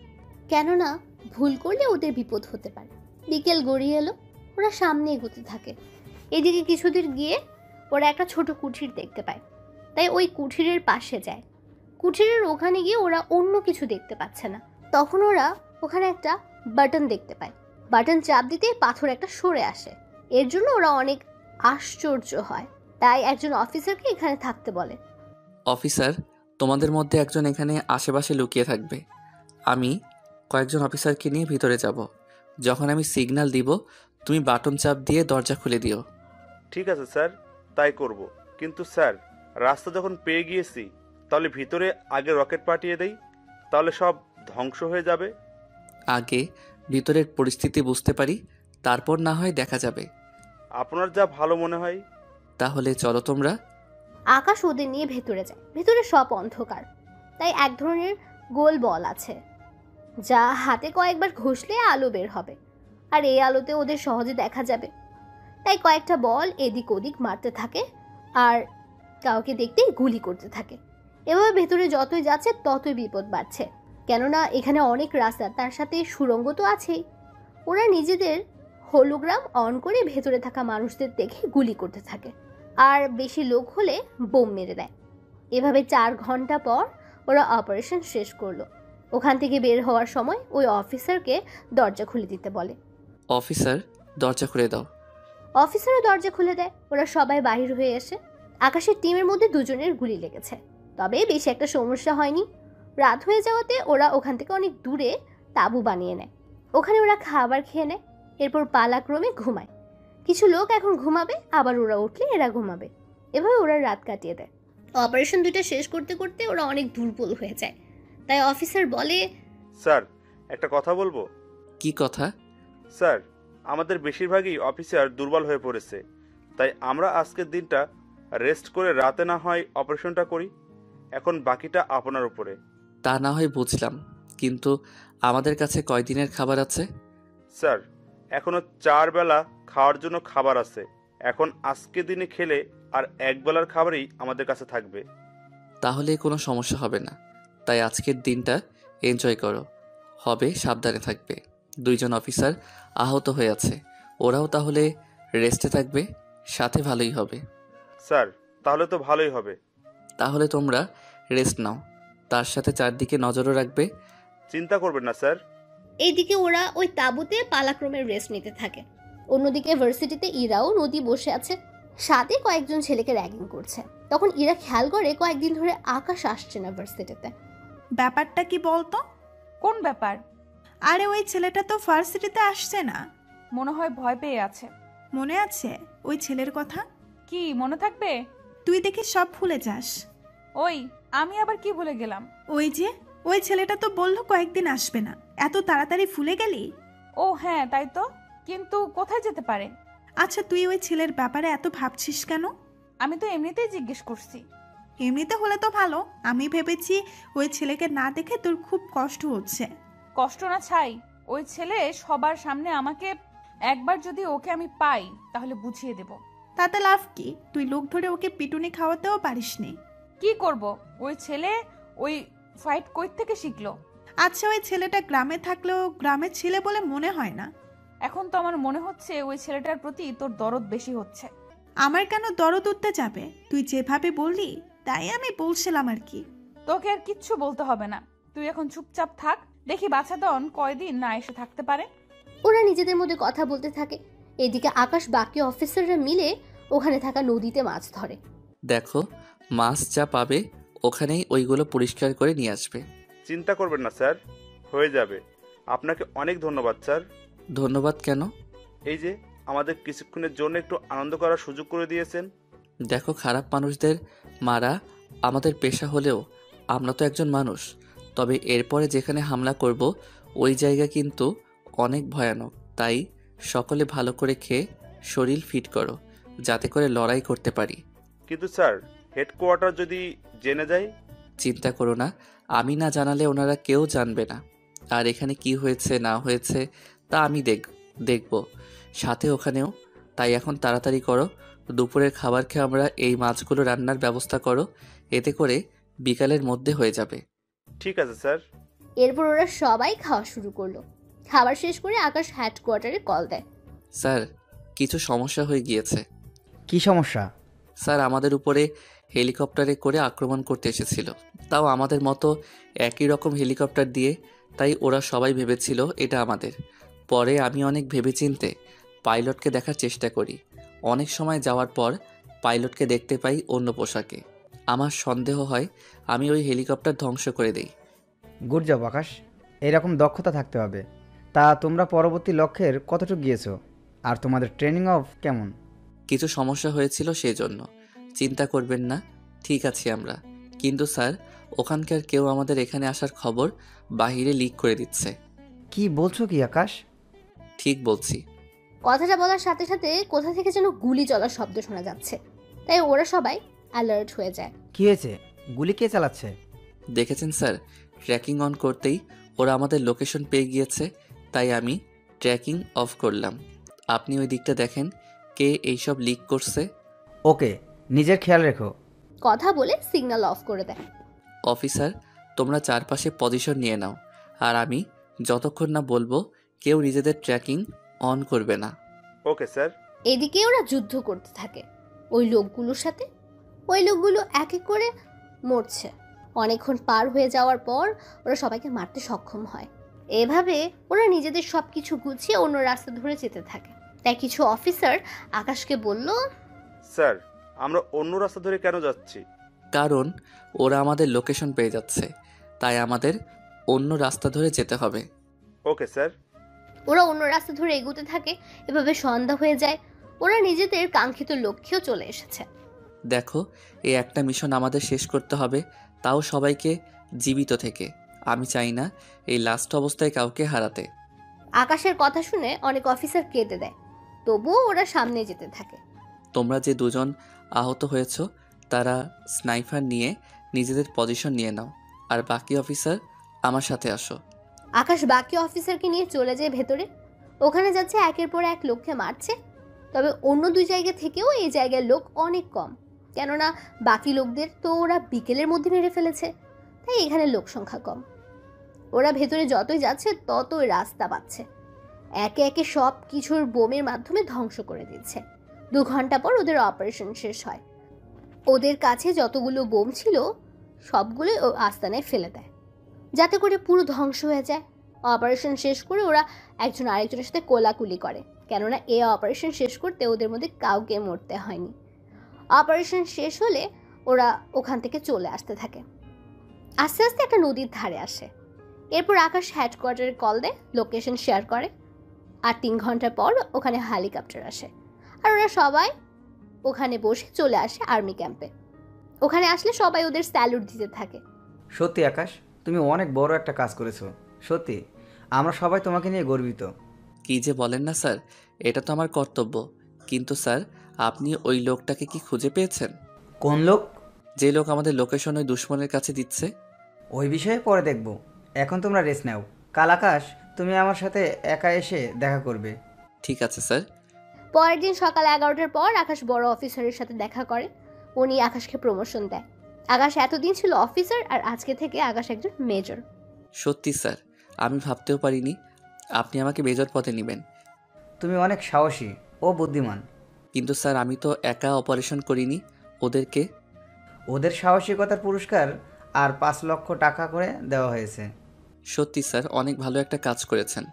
কেননা ভুল করলে ওদের বিপদ হতে পারে। বিকেল গড়িয়ে এলো। ওরা সামনে এগোতে থাকে। এদিকে কিছুদূর গিয়ে ওরা একটা ছোট কুঠির দেখতে পায়, তাই ওই কুঠিরের পাশে যায়। কুঠিরের ওখানে গিয়ে ওরা অন্য কিছু দেখতে পাচ্ছে না। তখন ওরা ওখানে একটা বাটন দেখতে পায়। বাটন চাপ দিতে পাথর একটা সরে আসে। এর জন্য ওরা অনেক আশ্চর্য হয়, তাই একজন অফিসারকে এখানে থাকতে বলে। অফিসার, তোমাদের মধ্যে একজন এখানে আশেপাশে লুকিয়ে থাকবে। আমি কয়েকজন অফিসারকে নিয়ে ভিতরে যাব। যখন আমি সিগন্যাল দিব তুমি বাটন চাপ দিয়ে দরজা খুলে দিও। ঠিক আছে স্যার, তাই করব। কিন্তু স্যার, রাস্তা যখন পেয়ে গিয়েছি তাহলে ভিতরে আগে রকেট পাঠিয়ে দেই, তাহলে সব ধ্বংস হয়ে যাবে। আগে ভিতরের পরিস্থিতি বুঝতে পারি, তারপর না হয় দেখা যাবে। আপনার যা ভালো মনে হয়। তাহলে চলো তোমরা। আকাশ ওদের নিয়ে ভেতরে যায়। ভেতরে সব অন্ধকার, তাই এক ধরনের গোল বল আছে যা হাতে কয়েকবার ঘষলে আলো বের হবে, আর এই আলোতে ওদের সহজে দেখা যাবে। তাই কয়েকটা বল এদিক ওদিক মারতে থাকে আর কাউকে দেখতেই গুলি করতে থাকে। এভাবে ভেতরে যতই যাচ্ছে ততই বিপদ বাড়ছে, কেননা এখানে অনেক রাস্তা, তার সাথে সুড়ঙ্গ তো আছেই। ওরা নিজেদের হোলোগ্রাম অন করে ভেতরে থাকা মানুষদের দেখে গুলি করতে থাকে, আর বেশি লোক হলে বোম মেরে দেয়। এভাবে 4 ঘন্টা পর ওরা অপারেশন শেষ করলো। ওখান থেকে বের হওয়ার সময় ওই অফিসারকে দরজা খুলে দিতে বলে। অফিসার, দরজা খুলে দাও। অফিসারও দরজা খুলে দেয়। ওরা সবাই বাহির হয়ে এসে আকাশের টিমের মধ্যে দুজনের গুলি লেগেছে, তবে বেশি একটা সমস্যা হয়নি। রাত হয়ে যাওয়াতে ওরা ওখান থেকে অনেক দূরে তাঁবু বানিয়ে নেয়। ওখানে ওরা খাবার খেয়ে নেয়, এরপর পালাক্রমে ঘুমায়। কিছু লোক এখন ঘুমাবে, আবার ওরা উঠলে এরা ঘুমাবে। এভাবে ওরা রাত কাটিয়ে দেয়। অপারেশন 2টা শেষ করতে করতে ওরা অনেক দুর্বল হয়ে যায়। তাই অফিসার বলে, স্যার, একটা কথা বলবো? কি কথা? স্যার, আমাদের বেশিরভাগই অফিসার দুর্বল হয়ে পড়েছে, তাই আমরা আজকের দিনটা রেস্ট করে রাতে না হয় অপারেশনটা করি। এখন বাকিটা আপনার উপরে। তা না হয় বুঝলাম, কিন্তু আমাদের কাছে কয়দিনের খাবার আছে? স্যার, এখনো 4 বেলা খাওয়ার জন্য খাবার আছে। এখন আজকে দিনে খেলে আর 1 বেলার খাবারই আমাদের কাছে থাকবে। তাহলে কোনো সমস্যা হবে না, তাই আজকের দিনটা এনজয় করো। হবে, সাবধানে থাকবে। 2 জন অফিসার আহত হয়ে আছে, ওরাও তাহলে রেস্টে থাকবে, সাথে ভালোই হবে। স্যার, তাহলে তো ভালোই হবে। তাহলে তোমরা রেস্ট নাও, তার সাথে চারদিকে নজরও রাখবে। চিন্তা করবেন না স্যার। এইদিকে ওরা ওই তাঁবুতে পালাক্রমে রেস্ট নিতে থাকে। অন্যদিকে ভার্সিটিতে ইরাও নদী বসে আছে, সাথে কয়েকজন ছেলেকে র্যাগিং করছে। তখন ইরা খেয়াল করে কয়েকদিন ধরে আকাশ আসছে না ভার্সিটিতে। ব্যাপারটা কি বলতো? কোন ব্যাপার? আরে ওই ছেলেটা তো ভার্সিটিতে আসছে না। মনে হয় ভয় পেয়ে আছে। মনে আছে ওই ছেলের কথা? কি মনে থাকবে? তুই দেখি সব ভুলে যাস। ওই, আমি আবার কি ভুলে গেলাম? ওই ছেলেটা তো বললো কয়েকদিন আসবে না, এত তাড়াতাড়ি ভুলে গেলি? ও হ্যাঁ, তাই তো, কিন্তু কোথায় যেতে পারে? আচ্ছা, তুই ওই ছেলের ব্যাপারে এত ভাবছিস কেন? আমি তো এমনিতেই জিজ্ঞেস করছি। এমনিতে হলে তো ভালো, আমি ভেবেছি ওই ছেলেকে না দেখে তোর খুব কষ্ট হচ্ছে। কষ্ট না ছাই, ওই ছেলে সবার সামনে আমাকে, একবার যদি ওকে আমি পাই তাহলে বুঝিয়ে দেব। তাতে লাভ কি? তুই লোক ধরে ওকে পিটুনি খাওয়াতেও পারিসনি। কি করব? ওই ছেলে ওই ফাইট কই থেকে শিখলো? আচ্ছা, ওই ছেলেটা গ্রামে থাকলেও গ্রামের ছেলে বলে মনে হয় না। এখন তো আমার মনে হচ্ছে ওই ছেলেটার প্রতি তোর দরদ বেশি হচ্ছে। আমার কেন দরদ উঠতে যাবে? তুই যেভাবে বললি তাই আমি বলছিলাম আর কি। তোকে আর কিচ্ছু বলতে হবে না, তুই এখন চুপচাপ থাক, দেখি বাছাধন কয়দিন না এসে থাকতে পারে। ওরা নিজেদের মধ্যে কথা বলতে থাকে। এদিকে আকাশ বাকি অফিসাররা মিলে ওখানে থাকা নদীতে মাছ ধরে। দেখো, মাছ যা পাবে ওখানেই ওইগুলো পরিষ্কার করে নিয়ে আসবে। চিন্তা করবেন না স্যার, হয়ে যাবে। আপনাকে অনেক ধন্যবাদ স্যার। ধন্যবাদ কেন? এই যে আমাদের কিছুক্ষণের জন্য একটু আনন্দ করার সুযোগ করে দিয়েছেন। দেখো, খারাপ মানুষদের মারা আমাদের পেশা হলেও আমরা তো একজন মানুষ। তবে এরপরে যেখানে হামলা করব ওই জায়গা কিন্তু অনেক ভয়ানক, তাই সকলে ভালো করে খেয়ে শরীর ফিট করো, যাতে করে লড়াই করতে পারি। কিন্তু স্যার, হেডকোয়ার্টার যদি জেনে যায়? চিন্তা করো না, আমি না জানালে ওনারা কেউ জানবে না। আর এখানে কি হয়েছে না হয়েছে তা আমি দেখব সাথে ওখানেও। তাই এখন তাড়াতাড়ি করো, দুপুরের খাবার খেয়ে আমরা এই মাছগুলো রান্নার ব্যবস্থা করো, এতে করে বিকালের মধ্যে হয়ে যাবে। ঠিক আছে স্যার। এরপর ওরা সবাই খাওয়া শুরু করলো। খাবার শেষ করে আকাশ হেডকোয়ার্টারে কল দেয়। স্যার, কিছু সমস্যা হয়ে গিয়েছে। কি সমস্যা? স্যার, আমাদের উপরে হেলিকপ্টারে করে আক্রমণ করতে এসেছিল, তাও আমাদের মতো একই রকম হেলিকপ্টার দিয়ে। তাই ওরা সবাই ভেবেছিল এটা আমাদের। পরে আমি অনেক ভেবেচিন্তে পাইলটকে দেখার চেষ্টা করি। অনেক সময় যাওয়ার পর পাইলটকে দেখতে পাই অন্য পোশাকে। আমার সন্দেহ হয় আমি ওই হেলিকপ্টার ধ্বংস করে দেই। গুড জব আকাশ, এরকম দক্ষতা থাকতে হবে। তা তোমরা পরবর্তী লক্ষ্যের কতটুকু গিয়েছো? আর তোমাদের ট্রেনিং অফ কেমন? কিছু সমস্যা হয়েছিল সেই জন্য। চিন্তা করবেন না, ঠিক আছি আমরা। কিন্তু স্যার, ওখানকার কেউ আমাদের এখানে আসার খবর বাহিরে লিক করে দিচ্ছে। কি বলছো কি আকাশ? ঠিক বলছি। কথাটা বলার সাথে সাথে কোথা থেকে যেন গুলি চলার শব্দ শোনা যাচ্ছে, তাই ওরা সবাই অ্যালার্ট হয়ে যায়। কি হয়েছে? গুলি কে চালাচ্ছে? দেখেছেন স্যার, ট্র্যাকিং অন করতেই ওরা আমাদের লোকেশন পেয়ে গিয়েছে, তাই আমি ট্র্যাকিং অফ করলাম। আপনি ওই দিকটা দেখেন কে এইসব লিক করছে। ওকে, নিজের খেয়াল রেখো। কথা বলে সিগন্যাল অফ করে দেয়। অফিসার, তোমরা চারপাশে পজিশন নিয়ে নাও, আর আমি যতক্ষণ না বলবো কেউ নিজেদের ট্র্যাকিং অন করবে না। Okay sir. এদিকে ওরা যুদ্ধ করতে থাকে ওই লোকগুলোর সাথে। ওই লোকগুলো এক এক করে মরছে। অনেকক্ষণ পার হয়ে যাওয়ার পর ওরা সবাইকে মারতে সক্ষম হয়। এভাবে ওরা নিজেদের সবকিছু গুছিয়ে অন্য রাস্তা ধরে যেতে থাকে। তাই কিছু অফিসার আকাশকে বলল, স্যার, আমরা অন্য রাস্তা ধরে কেন যাচ্ছি? কারণ ওরা আমাদের লোকেশন পেয়ে যাচ্ছে, তাই আমাদের অন্য রাস্তা ধরে যেতে হবে। Okay sir. ওরা অন্য রাস্তা ধরে এগোতে থাকে। এভাবে সন্ধ্যা হয়ে যায়। ওরা নিজেদের কাঙ্ক্ষিত লক্ষ্যেও চলে এসেছে। দেখো, এই একটা মিশন আমাদের শেষ করতে হবে, তাও সবাইকে জীবিত থেকে। আমি চাই না এই লাস্ট অবস্থায় কাউকে হারাতে। আকাশের কথা শুনে অনেক অফিসার কেঁদে দেয়, তবুও ওরা সামনে যেতে থাকে। তোমরা যে দুজন আহত হয়েছ তারা স্নাইপার নিয়ে নিজেদের পজিশন নিয়ে নাও, আর বাকি অফিসার আমার সাথে আসো। আকাশ বাকি অফিসারকে নিয়ে চলে যায় ভেতরে। ওখানে যাচ্ছে একের পর এক লোককে মারছে। তবে অন্য দুই জায়গা থেকেও এই জায়গার লোক অনেক কম, কেননা বাকি লোকদের তো ওরা বিকেলের মধ্যে মেরে ফেলেছে, তাই এখানে লোক সংখ্যা কম। ওরা ভেতরে যতই যাচ্ছে ততই রাস্তা পাচ্ছে। একে একে সব কিছুর বোমের মাধ্যমে ধ্বংস করে দিচ্ছে। 2 ঘন্টা পর ওদের অপারেশন শেষ হয়। ওদের কাছে যতগুলো বোম ছিল সবগুলোই ও আস্তানায় ফেলে দেয়, যাতে করে পুরো ধ্বংস হয়ে যায়। অপারেশন শেষ করে ওরা একজন আরেকজনের সাথে কোলাকুলি করে, কেননা এই অপারেশন শেষ করতে ওদের মধ্যে কাউকে মরতে হয়নি। অপারেশন শেষ হলে ওরা ওখান থেকে চলে আসতে থাকে। আস্তে আস্তে একটা নদীর ধারে আসে। এরপর আকাশ হেডকোয়ার্টারে কল দেয়, লোকেশন শেয়ার করে। আর 3 ঘন্টা পর ওখানে হেলিকপ্টার আসে, আর ওরা সবাই ওখানে বসে চলে আসে আর্মি ক্যাম্পে। ওখানে আসলে সবাই ওদের স্যালুট দিতে থাকে। সত্যি আকাশ, তুমি অনেক বড় একটা কাজ করেছো। সত্যি আমরা সবাই তোমাকে নিয়ে গর্বিত। কি যে বলেন না স্যার, এটা তো আমার কর্তব্য। কিন্তু স্যার, আপনি ওই লোকটাকে কি খুঁজে পেয়েছেন? কোন লোক? যে লোক আমাদের লোকেশন ওই দুশ্মনের কাছে দিচ্ছে। ওই বিষয়ে পরে দেখব, এখন তোমরা রেস্ট নাও। কাল আকাশ, তুমি আমার সাথে একা এসে দেখা করবে। ঠিক আছে স্যার। পরের দিন সকাল 11টার পর আকাশ বড় অফিসারের সাথে দেখা করে। উনি আকাশকে প্রমোশন দেয়। আকাশ এতদিন ছিল অফিসার, আর আজকে থেকে আকাশ একজন মেজর। সত্যি স্যার, আমি ভাবতেও পারিনি আপনি আমাকে মেজর পদে নেবেন। তুমি অনেক সাহসী ও বুদ্ধিমান। কিন্তু স্যার, আমি তো একা অপারেশন করিনি, ওদেরকে। ওদের সাহসিকতার পুরস্কার আর 5 লক্ষ টাকা করে দেওয়া হয়েছে। সত্যি স্যার, অনেক ভালো একটা কাজ করেছেন।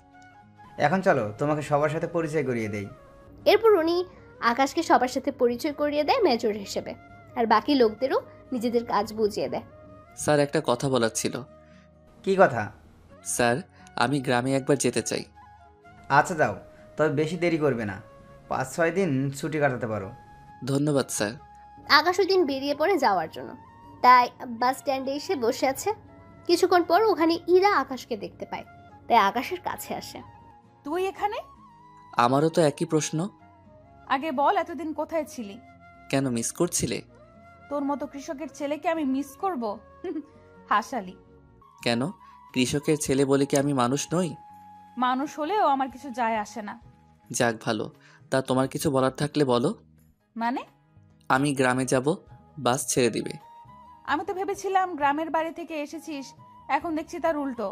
এখন চলো তোমাকে সবার সাথে পরিচয় করিয়ে দেই। এরপর উনি আকাশকে সবার সাথে পরিচয় করিয়ে দেয় মেজর হিসেবে, আর বাকি লোকদেরও নিজেদের কাজ বুঝিয়ে দেয়। স্যার, একটা কথা বলার ছিল। কি কথা? স্যার, আমি গ্রামে একবার যেতে চাই। আচ্ছা যাও, তবে বেশি দেরি করবে না। 5-6 দিন ছুটি কাটাতে পারো। ধন্যবাদ স্যার। আকাশ ওই দিন বেরিয়ে পড়ে যাওয়ার জন্য, তাই বাস স্ট্যান্ডে এসে বসে আছে। কিছুক্ষণ পর ওখানে ইরা আকাশকে দেখতে পায়, তাই আকাশের কাছে আসে। তুই এখানে? আমারও তো একই প্রশ্ন। আগে বল, এতদিন কোথায় ছিলি? কেন, মিস করছিলে? তোর মতো কৃষকের ছেলেকে আমি মিস করব? হাসালি। কেন, কৃষকের ছেলে বলে কি আমি মানুষ নই? মানুষ হলেও আমার কিছু যায় আসে না। যাক ভালো, তা তোমার কিছু বলার থাকলে বলো। মানে? আমি গ্রামে যাব, বাস ছেড়ে দিবে। আমি তো ভেবেছিলাম গ্রামের বাড়ি থেকে এসেছিস, এখন দেখছি তার উল্টো।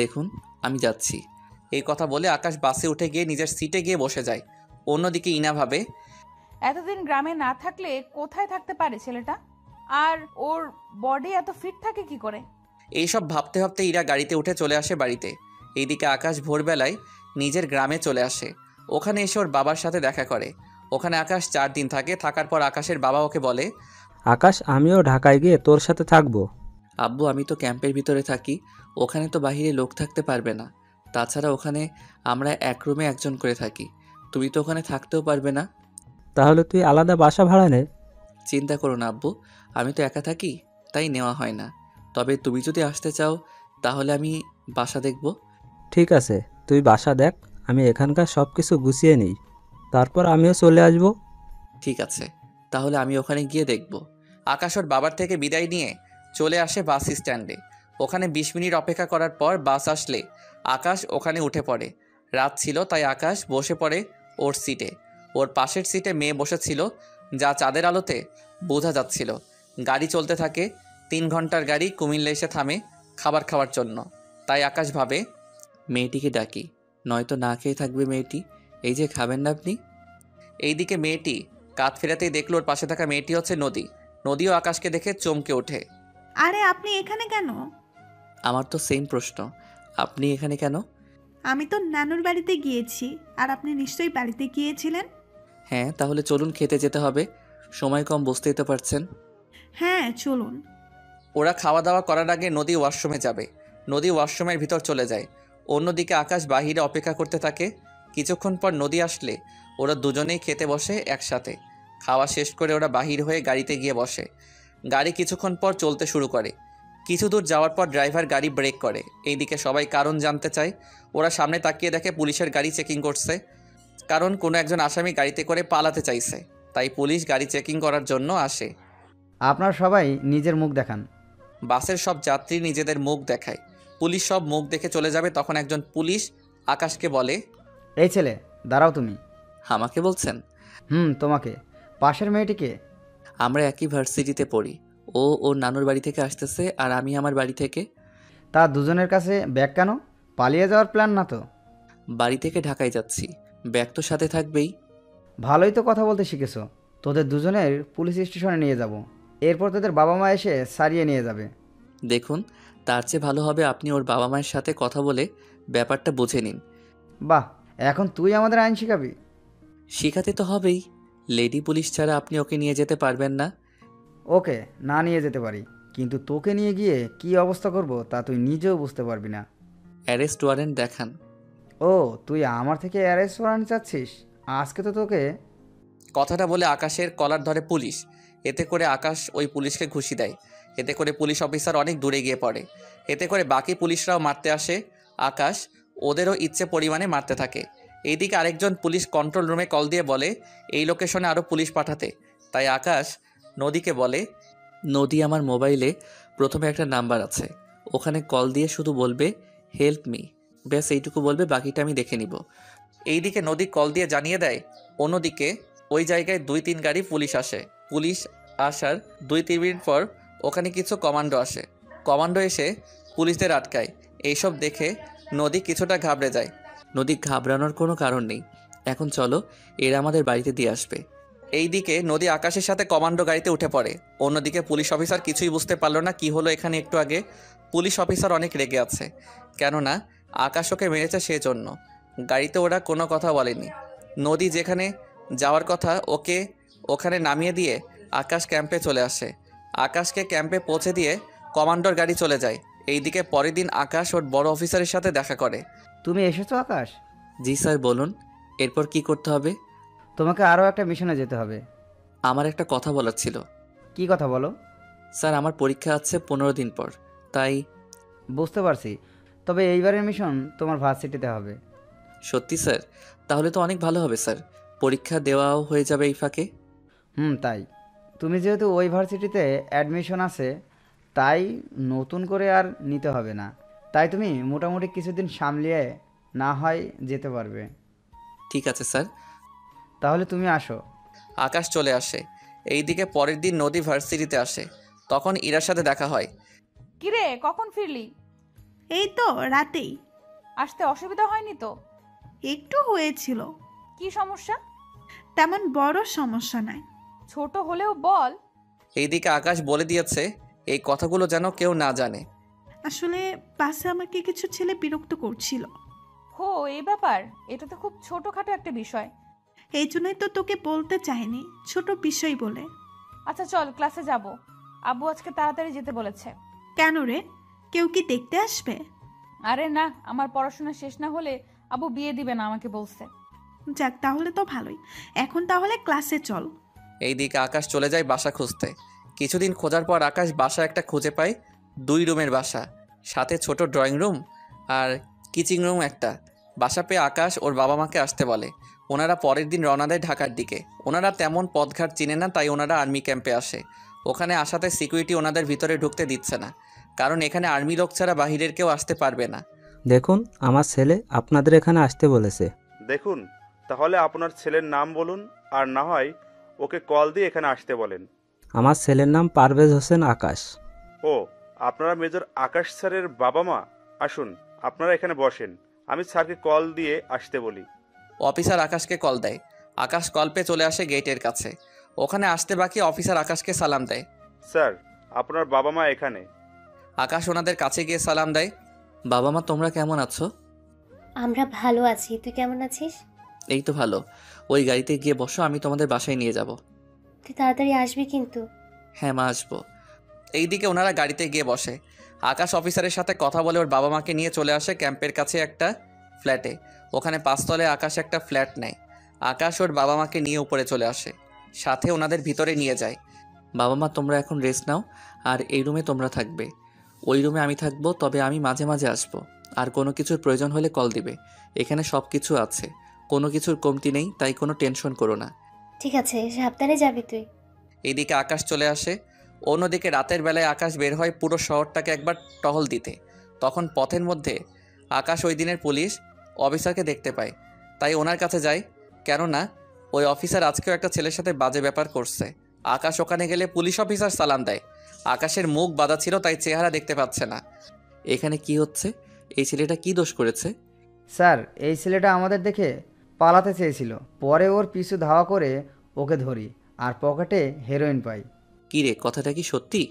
দেখুন, আমি যাচ্ছি। এই কথা বলে আকাশ বাসে উঠে গিয়ে নিজের সিটে গিয়ে বসে যায়। অন্যদিকে ইনা ভাবে, এতদিন গ্রামে না থাকলে কোথায় থাকতে পারে ছেলেটা? আর ওর বডি এত ফিট থাকে কি করে? এইসব ভাবতে ভাবতে ইরা গাড়িতে উঠে চলে আসে বাড়িতে। এইদিকে আকাশ ভোরবেলায় নিজের গ্রামে চলে আসে। ওখানে এসে ওর বাবার সাথে দেখা করে। ওখানে আকাশ 4 দিন থাকে। থাকার পর আকাশের বাবা ওকে বলে, আকাশ, আমিও ঢাকায় গিয়ে তোর সাথে থাকবো। আব্বু, আমি তো ক্যাম্পের ভিতরে থাকি, ওখানে তো বাহিরে লোক থাকতে পারবে না। তাছাড়া ওখানে আমরা এক রুমে একজন করে থাকি, তুমি তো ওখানে থাকতেও পারবে না। তাহলে তুই আলাদা বাসা ভাড়া নে। চিন্তা করো না আব্বু, আমি তো একা থাকি, তাই নেওয়া হয় না। তবে তুমি যদি আসতে চাও তাহলে আমি বাসা দেখব। ঠিক আছে, তুই বাসা দেখ, আমি এখানকার সব কিছু গুছিয়ে নিই, তারপর আমিও চলে আসব। ঠিক আছে, তাহলে আমি ওখানে গিয়ে দেখব। আকাশ ওর বাবার থেকে বিদায় নিয়ে চলে আসে বাস স্ট্যান্ডে। ওখানে 20 মিনিট অপেক্ষা করার পর বাস আসলে আকাশ ওখানে উঠে পড়ে। রাত ছিল তাই আকাশ বসে পড়ে ওর সিটে। ওর পাশের সিটে মেয়ে বসেছিল, যা চাঁদের আলোতে বোঝা যাচ্ছিল। গাড়ি চলতে থাকে। 3 ঘন্টার গাড়ি কুমিল্লা এসে থামে খাবার খাওয়ার জন্য। তাই আকাশ ভাবে, মেয়েটিকে ডাকি, নয়তো না খেয়ে থাকবে মেয়েটি। এই যে খাবেন না আপনি? এইদিকে মেয়েটি কাত ফেরাতেই দেখলো ওর পাশে থাকা মেয়েটি হচ্ছে নদী। নদীও আকাশকে দেখে চমকে ওঠে। আরে আপনি এখানে কেন? আমার তো সেম প্রশ্ন, আপনি এখানে কেন? আমি তো নানুর বাড়িতে গিয়েছি, আর আপনি নিশ্চয়ই বাড়িতে গিয়েছিলেন। হ্যাঁ, তাহলে চলুন, খেতে যেতে হবে, সময় কম, বুঝতেই তো পারছেন। হ্যাঁ চলুন। ওরা খাওয়া দাওয়া করার আগে নদী ওয়াশরুমে যাবে। নদী ওয়াশরুমের ভিতর চলে যায়। অন্যদিকে আকাশ বাহিরে অপেক্ষা করতে থাকে। কিছুক্ষণ পর নদী আসলে ওরা দুজনেই খেতে বসে একসাথে। খাওয়া শেষ করে ওরা বাহির হয়ে গাড়িতে গিয়ে বসে। গাড়ি কিছুক্ষণ পর চলতে শুরু করে। কিছু দূর যাওয়ার পর ড্রাইভার গাড়ি ব্রেক করে। এইদিকে সবাই কারণ জানতে চায়। ওরা সামনে তাকিয়ে দেখে পুলিশের গাড়ি চেকিং করছে, কারণ কোনো একজন আসামি গাড়িতে করে পালাতে চাইছে। তাই পুলিশ গাড়ি চেকিং করার জন্য আসে। আপনারা সবাই নিজের মুখ দেখান। বাসের সব যাত্রী নিজেদের মুখ দেখায়। পুলিশ সব মুখ দেখে চলে যাবে, তখন একজন পুলিশ আকাশকে বলে, এই ছেলে, দাঁড়াও তুমি। আমাকে বলছেন? তোমাকে। পাশের মেয়েটিকে? আমরা একই ভার্সিটিতে পড়ি। ও ওর নানুর বাড়ি থেকে আসতেছে আর আমি আমার বাড়ি থেকে। তা দুজনের কাছে ব্যাগ কেন? পালিয়ে যাওয়ার প্ল্যান না তো? বাড়ি থেকে ঢাকায় যাচ্ছি, ব্যাগ তো সাথে থাকবেই। ভালোই তো কথা বলতে শিখেছো। তোদের দুজনের পুলিশ স্টেশনে নিয়ে যাব, এরপর তোদের বাবা মা এসে সারিয়ে নিয়ে যাবে। দেখুন, তার চেয়ে ভালো হবে আপনি ওর বাবা মায়ের সাথে কথা বলে ব্যাপারটা বুঝে নিন। বাহ, এখন তুই আমাদের আইন শিখাবি? শিখাতে তো হবেই, লেডি পুলিশ ছাড়া আপনি ওকে নিয়ে যেতে পারবেন না। ওকে না নিয়ে যেতে পারি, কিন্তু তোকে নিয়ে গিয়ে কি অবস্থা করব তা তুই নিজেও বুঝতে পারবি না। অ্যারেস্ট ওয়ারেন্ট দেখান। ও, তুই আমার থেকে অ্যারেস্ট ওয়ারেন্ট চাচ্ছিস? আজকে তো তোকে। কথাটা বলে আকাশের কলার ধরে পুলিশ। এতে করে আকাশ ওই পুলিশকে ঘুষি দেয়। এতে করে পুলিশ অফিসার অনেক দূরে গিয়ে পড়ে। এতে করে বাকি পুলিশরাও মারতে আসে। আকাশ ওদেরও ইচ্ছে পরিমাণে মারতে থাকে। এইদিকে আরেকজন পুলিশ কন্ট্রোল রুমে কল দিয়ে বলে এই লোকেশনে আরও পুলিশ পাঠাতে। তাই আকাশ নদীকে বলে, নদী, আমার মোবাইলে প্রথমে একটা নাম্বার আছে, ওখানে কল দিয়ে শুধু বলবে হেল্প মি, ব্যাস এইটুকু বলবে, বাকিটা আমি দেখে নিব। এইদিকে নদী কল দিয়ে জানিয়ে দেয়। অন্যদিকে ওই জায়গায় 2-3 গাড়ি পুলিশ আসে। পুলিশ আসার 2-3 মিনিট পর ওখানে কিছু কমান্ডো আসে। কমান্ডো এসে পুলিশদের আটকায়। এইসব দেখে নদী কিছুটা ঘাবড়ে যায়। নদী ঘাবড়ানোর কোনো কারণ নেই, এখন চলো, এরা আমাদের বাড়িতে দিয়ে আসবে। এইদিকে নদী আকাশের সাথে কমান্ডো গাড়িতে উঠে পড়ে। অন্যদিকে পুলিশ অফিসার কিছুই বুঝতে পারলো না কি হলো এখানে একটু আগে। পুলিশ অফিসার অনেক রেগে আছে, কেননা আকাশ ওকে মেরেছে সেজন্য। গাড়িতে ওরা কোনো কথা বলেনি। নদী যেখানে যাওয়ার কথা ওকে ওখানে নামিয়ে দিয়ে আকাশ ক্যাম্পে চলে আসে। আকাশকে ক্যাম্পে পৌঁছে দিয়ে কমান্ডোর গাড়ি চলে যায়। এইদিকে পরের দিন আকাশ ওর বড় অফিসারের সাথে দেখা করে। তুমি এসেছো আকাশ? জি স্যার, বলুন, এরপর কি করতে হবে? তোমাকে আরও একটা মিশনে যেতে হবে। আমার একটা কথা বলার ছিল। কি কথা বলো? স্যার, আমার পরীক্ষা আছে 15 দিন পর, তাই। বুঝতে পারছি, তবে এইবারের মিশন তোমার ভার্সিটিতে হবে। সত্যি স্যার? তাহলে তো অনেক ভালো হবে স্যার, পরীক্ষা দেওয়াও হয়ে যাবে এই ফাঁকে। তাই। তুমি যেহেতু ওই ভার্সিটিতে অ্যাডমিশন আছে, তাই নতুন করে আর নিতে হবে না। তাই তুমি মোটামুটি কিছুদিন সামলিয়ে না হয় যেতে পারবে। ঠিক আছে স্যার। তাহলে তুমি আসো। আকাশ চলে আসে। এইদিকে পরের দিন নদী ভার্সিটিতে আসে। তখন ইরার সাথে দেখা হয়। কিরে, কখন ফিরলি? এই তো রাতেই। আসতে অসুবিধা হয়নি তো? একটু হয়েছিল। কি সমস্যা? তেমন বড় সমস্যা নাই। ছোট হলেও বল। এইদিকে আকাশ বলে দিয়েছে এই কথাগুলো যেন কেউ না জানে। আসলে বাসে আমাকে কিছু ছেলে বিরক্ত করছিল। হো, এই ব্যাপার? এটা তো খুব ছোটখাটো একটা বিষয়। এই জন্যই তো তোকে বলতে চাইনি, ছোট বিষয় বলে। আচ্ছা চল, ক্লাসে যাব। আব্বু আজকে তাড়াতাড়ি যেতে বলেছে। কেন রে, কেউ কি দেখতে আসবে? আরে না, আমার পড়াশোনা শেষ না হলে আব্বু বিয়ে দিবে না আমাকে বলছে। যাক, তাহলে তো ভালোই। এখন তাহলে ক্লাসে চল। এইদিকে আকাশ চলে যায় বাসা খুঁজতে। কিছুদিন খোঁজার পর আকাশ বাসা একটা খুঁজে পায়। 2 রুমের বাসা, সাথে ছোট ড্রয়িং রুম আর কিচিং রুম একটা। বাসা পেয়ে আকাশ ওর বাবা মাকে আসতে বলে। ওনারা পরের দিন রওনা দেয় ঢাকার দিকে। ওনারা তেমন পথঘাট চিনে না, তাই ওনারা আর্মি ক্যাম্পে আসে। ওখানে আসাতে সিকিউরিটি ওনাদের ভিতরে ঢুকতে দিচ্ছে না, কারণ এখানে আর্মি লোক ছাড়া বাহিরের কেউ আসতে পারবে না। দেখুন, আমার ছেলে আপনাদের এখানে আসতে বলেছে। দেখুন, তাহলে আপনার ছেলের নাম বলুন, আর না হয় ওকে কল দিয়ে এখানে আসতে বলেন। আমার ছেলের নাম পারভেজ হোসেন আকাশ। ও, আপনারা মেজর আকাশ স্যারের বাবা মা? আসুন, আপনারা এখানে বসেন, আমি স্যারকে কল দিয়ে আসতে বলি। অফিসার আকাশকে কল দেয়। আকাশ কল পেয়ে চলে আসে গেটের কাছে। ওখানে আসতে বাকি অফিসার আকাশকে সালাম দেয়। স্যার, আপনার বাবা মা এখানে। আকাশ ওনাদের কাছে গিয়ে সালাম দেয়। বাবা মা, তোমরা কেমন আছো? আমরা ভালো আছি, তুই কেমন আছিস? এই তো ভালো। ওই গাড়িতে গিয়ে বসো, আমি তোমাদের বাসায় নিয়ে যাব। তুই তাড়াতাড়ি আসবি কিন্তু। হ্যাঁ মা, আসবো। এইদিকে ওনারা গাড়িতে গিয়ে বসে। আকাশ অফিসারের সাথে কথা বলে ওর বাবা মাকে নিয়ে চলে আসে ক্যাম্পের কাছে একটা ফ্ল্যাটে। ওখানে 5 তলে আকাশ একটা ফ্ল্যাট নেয়। আকাশ ওর বাবা মাকে নিয়ে উপরে চলে আসে, সাথে ওনাদের ভিতরে নিয়ে যায়। বাবা মা, তোমরা এখন রেস্ট নাও, আর এই রুমে তোমরা থাকবে। ওই রুমে আমি থাকবো, তবে আমি মাঝে মাঝে আসবো। আর কোনো কিছুর প্রয়োজন হলে কল দিবে। এখানে সব কিছু আছে, কোনো কিছুর কমতি নেই, তাই কোনো টেনশন করো না। ঠিক আছে, সাবধানে যাবি তুই। এইদিকে আকাশ চলে আসে। অন্যদিকে রাতের বেলায় আকাশ বের হয় পুরো শহরটাকে একবার টহল দিতে। তখন পথের মধ্যে আকাশ ওই দিনের পুলিশ অফিসারকে দেখতে পায়, তাই ওনার কাছে যায়। কেননা ওই অফিসার আজকেও একটা ছেলের সাথে বাজে ব্যাপার করছে। আকাশ ওখানে গেলে পুলিশ অফিসার সালাম দেয়। আকাশের মুখ বাঁধা ছিল, তাই চেহারা দেখতে পাচ্ছে না। এখানে কি হচ্ছে? এই ছেলেটা কি দোষ করেছে? স্যার, এই ছেলেটা আমাদের দেখে পালাতে চেয়েছিল, পরে ওর পিছু ধাওয়া করে ওকে ধরি, আর পকেটে হেরোইন পাই। কি রে, কথাটা কি সত্যি?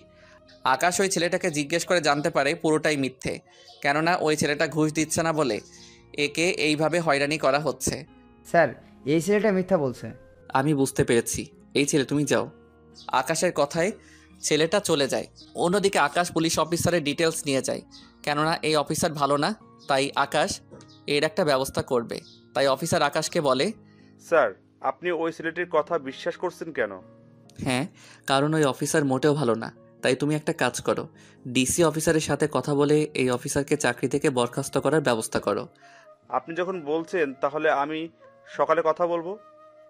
আকাশ ওই ছেলেটাকে জিজ্ঞেস করে জানতে পারে পুরোটাই মিথ্যে, কেননা ওই ছেলেটা ঘুষ দিচ্ছে না বলে একে এইভাবে হয়রানি করা হচ্ছে। স্যার, এই ছেলেটা মিথ্যা বলছে। আমি বুঝতে পেরেছি। এই ছেলে, তুমি যাও। আকাশের কথায় ছেলেটা চলে যায়। অন্যদিকে আকাশ পুলিশ অফিসারের ডিটেলস নিয়ে যায়, কেননা এই অফিসার ভালো না, তাই আকাশ এর একটা ব্যবস্থা করবে। তাই অফিসার আকাশকে বলে, স্যার, আপনি ওই ছেলেটির কথা বিশ্বাস করছেন কেন? হ্যাঁ, কারণ ওই অফিসার মোটেও ভালো না। তাই তুমি একটা কাজ করো, ডিসি অফিসারের সাথে কথা বলে এই অফিসারকে চাকরি থেকে বরখাস্ত করার ব্যবস্থা করো। আপনি যখন বলছেন, তাহলে আমি সকালে কথা বলবো।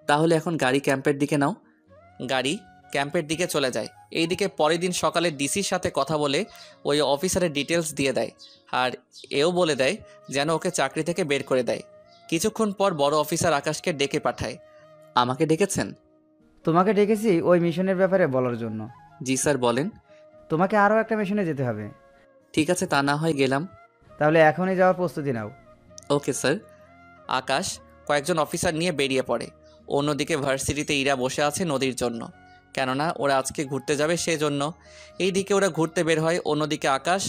তাহলে এখন গাড়ি ক্যাম্পের দিকে নাও। গাড়ি ক্যাম্পের দিকে চলে যায়। এইদিকে পরের দিন সকালে ডিসির সাথে কথা বলে ওই অফিসারের ডিটেলস দিয়ে দেয়, আর এও বলে দেয় যেন ওকে চাকরি থেকে বের করে দেয়। কিছুক্ষণ পর বড় অফিসার আকাশকে ডেকে পাঠায়। আমাকে ডেকেছেন? তোমাকে ডেকেছি ওই মিশনের ব্যাপারে বলার জন্য। জি স্যার, বলেন। তোমাকে আরও একটা মিশনে যেতে হবে। ঠিক আছে, তা না হয় গেলাম। তাহলে এখনই যাওয়ার প্রস্তুতি নাও। Okay sir. আকাশ কয়েকজন অফিসার নিয়ে বেরিয়ে পড়ে। অন্যদিকে ভার্সিটিতে ইরা বসে আছে নদীর জন্য, কেননা ওরা আজকে ঘুরতে যাবে সেজন্য। এইদিকে ওরা ঘুরতে বের হয়, অন্যদিকে আকাশ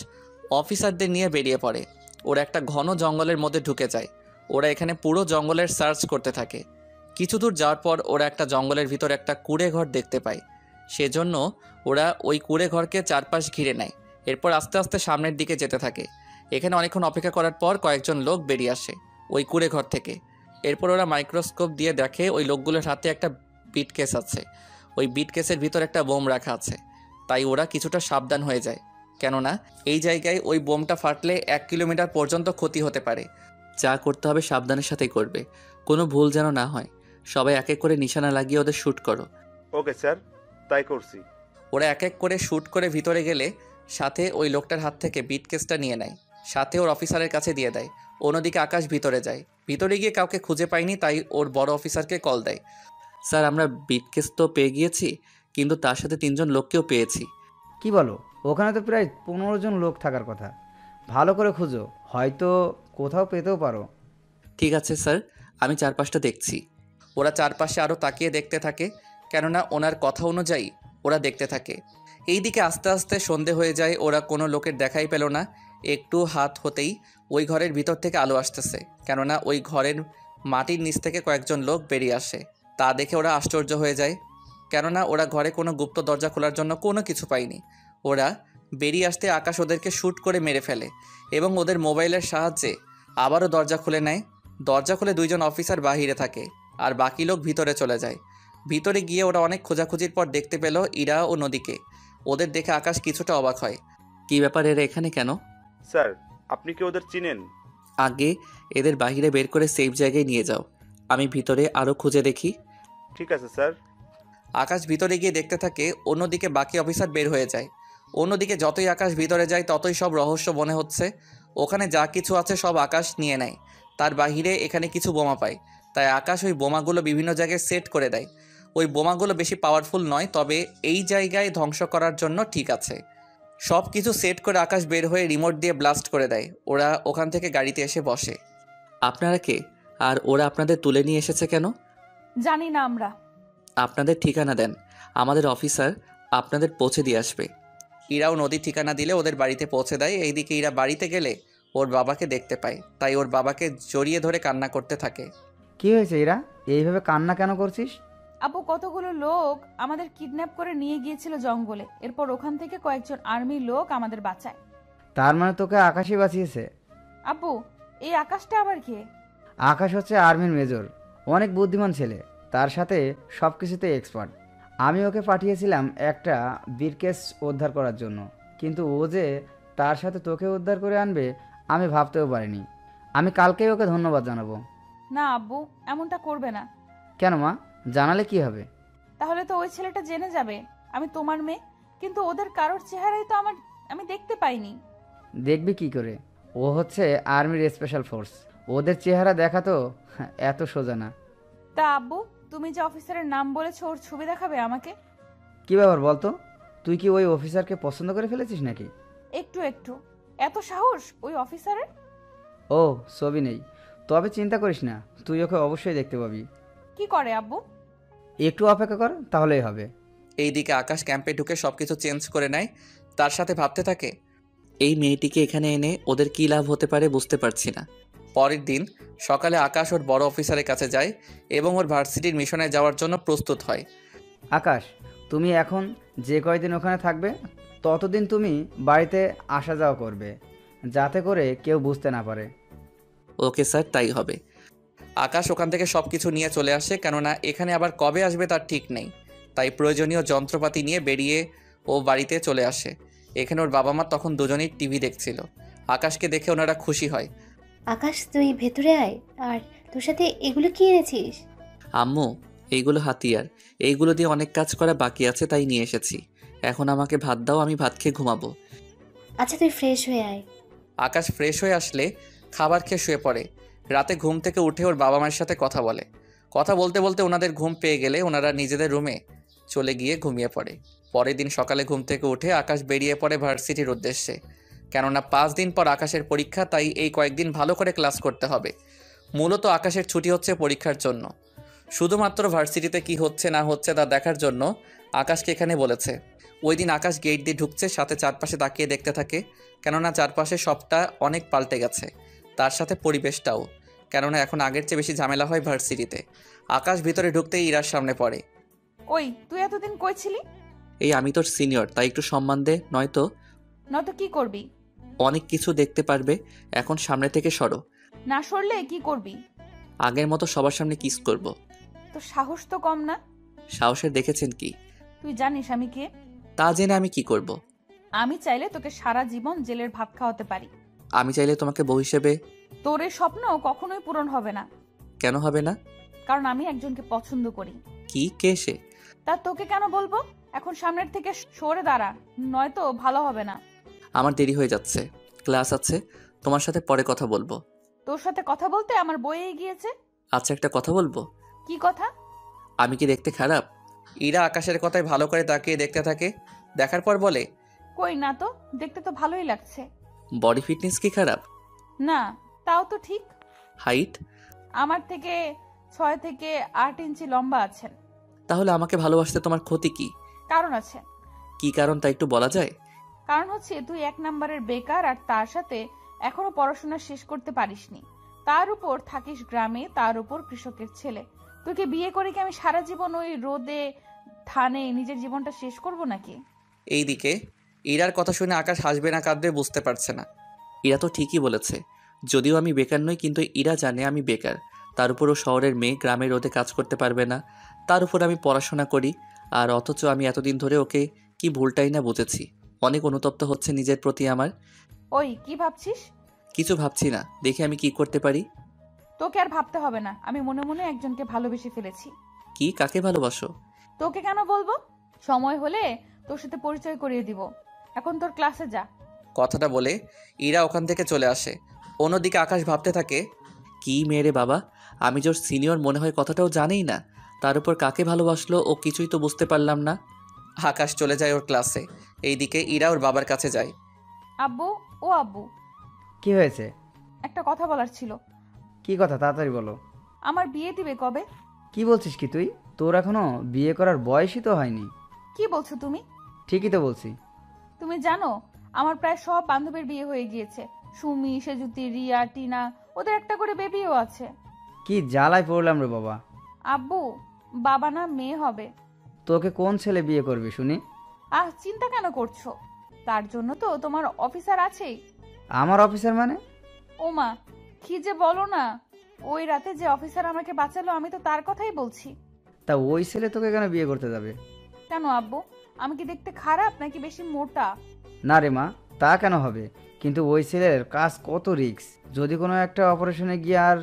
অফিসারদের নিয়ে বেরিয়ে পড়ে। ওরা একটা ঘন জঙ্গলের মধ্যে ঢুকে যায়। ওরা এখানে পুরো জঙ্গলের সার্চ করতে থাকে। কিছু দূর যাওয়ার পর ওরা একটা জঙ্গলের ভিতর একটা কুঁড়ে ঘর দেখতে পায়। সেজন্য ওরা ওই কুঁড়ে ঘরকে চারপাশ ঘিরে নেয়। এরপর আস্তে আস্তে সামনের দিকে যেতে থাকে। এখানে অনেকক্ষণ অপেক্ষা করার পর কয়েকজন লোক বেরিয়ে আসে ওই কুঁড়ে ঘর থেকে। এরপর ওরা মাইক্রোস্কোপ দিয়ে দেখে ওই লোকগুলোর হাতে একটা বিট কেস আছে। ওই বিট কেসের ভিতর একটা বোম রাখা আছে। তাই ওরা কিছুটা সাবধান হয়ে যায়, কেননা এই জায়গায় ওই বোমটা ফাটলে 1 কিলোমিটার পর্যন্ত ক্ষতি হতে পারে। যা করতে হবে সাবধানের সাথেই করবে, কোনো ভুল যেন না হয়। সবাই এক এক করে নিশানা লাগিয়ে ওদের শ্যুট করো। ওকে স্যার, তাই করছি। ওরা এক এক করে শ্যুট করে ভিতরে গেলে সাথে ওই লোকটার হাত থেকে বিট কেসটা নিয়ে নেয়, সাথে ওর অফিসারের কাছে দিয়ে দেয়। অন্যদিকে আকাশ ভিতরে যায়। ভিতরে গিয়ে কাউকে খুঁজে পায়নি, তাই ওর বড় অফিসারকে কল দেয়। স্যার, আমরা বিট কেস তো পেয়ে গিয়েছি, কিন্তু তার সাথে 3 জন লোককেও পেয়েছি। কি বলো? ওখানে তো প্রায় 15 জন লোক থাকার কথা। ভালো করে খুঁজো, হয়তো কোথাও পেতেও পারো। ঠিক আছে স্যার, আমি চারপাশটা দেখছি। ওরা চারপাশে আরও তাকিয়ে দেখতে থাকে, কেননা ওনার কথা অনুযায়ী ওরা দেখতে থাকে। এইদিকে আস্তে আস্তে সন্ধে হয়ে যায়। ওরা কোনো লোকের দেখাই পেল না। একটু হাত হতেই ওই ঘরের ভিতর থেকে আলো আসতেছে, কেননা ওই ঘরের মাটির নিচ থেকে কয়েকজন লোক বেরিয়ে আসে। তা দেখে ওরা আশ্চর্য হয়ে যায়, কেননা ওরা ঘরে কোনো গুপ্ত দরজা খোলার জন্য কোনো কিছু পায়নি। ওরা বেরিয়ে আসতে আকাশ ওদেরকে শ্যুট করে মেরে ফেলে এবং ওদের মোবাইলের সাহায্যে আবারও দরজা খুলে নেয়। দরজা খুলে 2 জন অফিসার বাহিরে থাকে, আর বাকি লোক ভিতরে চলে যায়। ভিতরে গিয়ে ওরা অনেক খোঁজাখুঁজির পর দেখতে পেল ইরা ও নদীকে। ওদের দেখে আকাশ কিছুটা অবাক হয়। কী ব্যাপার, এরা এখানে কেন? স্যার, আপনি কি ওদের চিনেন? আগে এদের বাইরে বের করে সেফ জায়গায় নিয়ে যাও, আমি ভিতরে আরও খুঁজে দেখি। ঠিক আছে স্যার। আকাশ ভিতরে গিয়ে দেখতে থাকে, অন্যদিকে বাকি অফিসার বের হয়ে যায়। অন্যদিকে যতই আকাশ ভিতরে যায় ততই সব রহস্য মনে হচ্ছে। ওখানে যা কিছু আছে সব আকাশ নিয়ে নেয়, তার বাহিরে এখানে কিছু বোমা পায়, তাই আকাশ ওই বোমাগুলো বিভিন্ন জায়গায় সেট করে দেয়। ওই বোমাগুলো বেশি পাওয়ারফুল নয়, তবে এই জায়গায় ধ্বংস করার জন্য ঠিক আছে। সব কিছু সেট করে আকাশ বের হয়ে রিমোট দিয়ে ব্লাস্ট করে দেয়। ওরা ওখান থেকে গাড়িতে এসে বসে। আপনারা কে? আর ওরা আপনাদের তুলে নিয়ে এসেছে কেন? জানি না আমরা। আপনাদের ঠিকানা দেন, আমাদের অফিসার আপনাদের পৌঁছে দিয়ে আসবে। ইরাও নদীর ঠিকানা দিলে ওদের বাড়িতে পৌঁছে দেয়। এইদিকে ইরা বাড়িতে গেলে ওর বাবাকে দেখতে পায়, তাই ওর বাবাকে জড়িয়ে ধরে কান্না করতে থাকে। কি হয়েছে ইরা, এইভাবে কান্না কেন করছিস? আপু, কতগুলো লোক আমাদের কিডন্যাপ করে নিয়ে গিয়েছিল জঙ্গলে, এরপর ওখান থেকে কয়েকজন আর্মি লোক আমাদের বাঁচায়। তার মানে তোকে আকাশই বাঁচিয়েছে? আপু, এই আকাশটা আবার কে? আকাশ হচ্ছে আর্মির মেজর, অনেক বুদ্ধিমান ছেলে, তার সাথে সব কিছুতে এক্সপার্ট। আমি ওকে পাঠিয়েছিলাম একটা ব্রিফকেস উদ্ধার করার জন্য, কিন্তু ও যে তার সাথে তোকে উদ্ধার করে আনবে আমি ভাবতেও পারিনি। আমি কালকেই ওকে ধন্যবাদ জানাবো। না আব্বু, এমনটা করবে না। কেন মা, জানালে কি হবে? তাহলে তো ওই ছেলেটা জেনে যাবে আমি তোমার মেয়ে, কিন্তু ওদের কারোর চেহারাই তো আমি দেখতে পাইনি। দেখবি কি করে, ও হচ্ছে আর্মির স্পেশাল ফোর্স, ওদের চেহারা দেখা তো এত সোজা না। তা আব্বু, তুমি যে অফিসারের নাম বলেছো ওর ছবি দেখাবে আমাকে? কি ব্যাপার বলতো, তুই কি ওই অফিসারকে পছন্দ করে ফেলেছিস নাকি? একটু একটু। এত সাহস ওই অফিসারের? ও, ছবি নেই, তবে চিন্তা করিস না, তুই ওকে অবশ্যই দেখতে পাবি। কি করে আব্বু? একটু অপেক্ষা কর, তাহলেই হবে। এইদিকে আকাশ ক্যাম্পে ঢুকে সব কিছু চেঞ্জ করে নেয়। তার সাথে ভাবতে থাকে, এই মেয়েটিকে এখানে এনে ওদের কী লাভ হতে পারে বুঝতে পারছি না। পরের দিন সকালে আকাশ ওর বড় অফিসারের কাছে যায় এবং ওর ভার্সিটির মিশনে যাওয়ার জন্য প্রস্তুত হয়। আকাশ, তুমি এখন যে কয়দিন ওখানে থাকবে ততদিন তুমি বাড়িতে আসা যাওয়া করবে, যাতে করে কেউ বুঝতে না পারে। ওকে স্যার, তাই হবে। আকাশ ওখান থেকে সব কিছু নিয়ে চলে আসে, কেননা এখানে আবার কবে আসবে তার ঠিক নেই। তাই প্রয়োজনীয় যন্ত্রপাতি নিয়ে বেরিয়ে ও বাড়িতে চলে আসে। এখানে ওর বাবা মা তখন দুজনেই টিভি দেখছিল। আকাশকে দেখে ওনারা খুশি হয়। আকাশ, তুই ভেতরে আয়। আর তোর সাথে এগুলো কি এনেছিস? আম্মু, এইগুলো হাতিয়ার, এইগুলো দিয়ে অনেক কাজ করা বাকি আছে, তাই নিয়ে এসেছি। এখন আমাকে ভাত দাও, আমি ভাত খেয়ে ঘুমাবো। আচ্ছা, তুই ফ্রেশ হয়ে আয়। আকাশ ফ্রেশ হয়ে আসলে খাবার খেয়ে শুয়ে পড়ে। রাতে ঘুম থেকে উঠে ওর বাবা মায়ের সাথে কথা বলে। কথা বলতে বলতে ওনাদের ঘুম পেয়ে গেলে ওনারা নিজেদের রুমে চলে গিয়ে ঘুমিয়ে পড়ে। পরের দিন সকালে ঘুম থেকে উঠে আকাশ বেরিয়ে পড়ে ভার্সিটির উদ্দেশ্যে, কেননা 5 দিন পর আকাশের পরীক্ষা, তাই এই কয়েকদিন ভালো করে ক্লাস করতে হবে। মূলত আকাশের ছুটি হচ্ছে পরীক্ষার জন্য। শুধুমাত্র ভার্সিটিতে কি হচ্ছে না হচ্ছে তা দেখার জন্য আকাশকে এখানে বলেছে। ওই দিন আকাশ গেট দিয়ে ঢুকছে, সাথে চারপাশে তাকিয়ে দেখতে থাকে, কেননা চারপাশে সবটা অনেক পাল্টে গেছে, তার সাথে পরিবেশটাও, কেননা এখন আগের চেয়ে বেশি ঝামেলা হয় ভার্সিটিতে। আকাশ ভিতরে ঢুকতেই ইরার সামনে পড়ে। ওই, তুই এতদিন কই ছিলি? এই আমি তোর সিনিয়র, তাই একটু সম্মান দে, নয়তো কি করবি? অনেক কিছু দেখতে পারবে। এখন সামনে থেকে সরো। না সরলে কি করবি? আগের মতো সবার সামনে কিস করব। তো সাহস তো কম না। সাহসের দেখেছেন কি? তুই জানিস আমি কে? তা জেনে আমি কি করব? আমি চাইলে তোকে সারা জীবন জেলের ভাত খাওয়াতে পারি। আমি চাইলে তোমাকে বউ হিসেবে। তোর এই স্বপ্ন কখনোই পূরণ হবে না। কেন হবে না? কারণ আমি একজনকে পছন্দ করি। কি, কে সে? তা তোকে কেন বলবো? এখন সামনের থেকে সরে দাঁড়া, নয়তো ভালো হবে না। আমার দেরি হয়ে যাচ্ছে, ক্লাস আছে, তোমার সাথে পরে কথা বলবো। তোর সাথে কথা বলতে আমার বইয়ে গিয়েছে। আচ্ছা, একটা কথা বলবো। কি কথা? আমি কি দেখতে খারাপ? ইরা আকাশের কথায় ভালো করে তাকিয়ে দেখতে থাকে, দেখার পর বলে, কই না তো, দেখতে তো ভালোই লাগছে। বডি ফিটনেস কি খারাপ? না, তাও তো ঠিক। হাইট? আমার থেকে 6 থেকে 8 ইঞ্চি লম্বা আছেন। তাহলে আমাকে ভালোবাসতে তোমার ক্ষতি কি? কারণ আছে। কি কারণ তা একটু বলা যায়? কারণ হচ্ছে তুই 1 নম্বরের বেকার, আর তার সাথে এখনো পড়াশোনা শেষ করতে পারিসনি। তার উপর থাকিস গ্রামে, তার উপর কৃষকের ছেলে। তোকে বিয়ে করে কি আমি সারা জীবন ওই রোদে ধানে নিজের জীবনটা শেষ করব নাকি? এইদিকে ইরার কথা শুনে আকাশ হাসবে না কাঁদবে বুঝতে পারছে না। ইরা তো ঠিকই বলেছে, যদিও আমি বেকার নই, কিন্তু ইরা জানে আমি বেকার। তার উপরও শহরের মেয়ে, গ্রামের রোদে কাজ করতে পারবে না। তার উপর আমি পড়াশোনা করি, আর অথচ আমি এতদিন ধরে ওকে কি ভুলটাই না বুঝেছি। অনেক অনুতপ্ত হচ্ছে নিজের প্রতি আমার। ওই, কি ভাবছিস? কিছু ভাবছি না, দেখি আমি কি করতে পারি। তোকে আর ভাবতে হবে না, আমি মনে মনে একজনকে ভালোবেসে ফেলেছি। কি, কাকে ভালোবাসো? তোকে কেন বলবো, সময় হলে তোর সাথে পরিচয় করিয়ে দিব। এখন তোর ক্লাসে যা। কথাটা বলে ইরা ওখান থেকে চলে আসে। অন্যদিকে আকাশ ভাবতে থাকে, কি মেয়ে রে বাবা, আমি যে ওর সিনিয়র মনে হয় কথাটাও জানেই না, তার উপর কাকে ভালোবাসলো ও কিছুই তো বুঝতে পারলাম না। আকাশ চলে যায় ওর ক্লাসে। এইদিকে ইরা ওর বাবার কাছে যায়। আব্বু, ও আব্বু, কি হয়েছে? একটা কথা বলার ছিল। কি কথা, তাড়াতাড়ি বলো। আমার বিয়ে দিবে কবে? কি বলছিস কি তুই? তোর এখনো বিয়ে করার বয়সই তো হয়নি। কি বলছো তুমি? ঠিকই তো বলছি। তুমি জানো আমার প্রায় সব বান্ধবীর বিয়ে হয়ে গিয়েছে। সুমি, সেজুতি, রিয়া, টিনা, ওদের একটা করে বেবিও আছে। কি জ্বালায় পড়লাম রে বাবা। আব্বু, বাবা না মেয়ে হবে। তোকে কোন ছেলে বিয়ে করবে শুনি? চিন্তা কেন করছো? তার জন্য তো তোমার অফিসার আছেই। আমার অফিসার মানে? ওমা, কি যে বলো না। ওই রাতে যে অফিসার আমাকে বাঁচালো, আমি তো তার কথাই বলছি। তা ওই ছেলে তোকে কেন বিয়ে করতে যাবে? কেন আব্বু, আমি কি দেখতে খারাপ নাকি বেশি মোটা? না রে মা, তা কেন হবে? কিন্তু ওই ছেলের কাজ কত রিস্ক, যদি কোনো একটা অপারেশনে গিয়ে আর...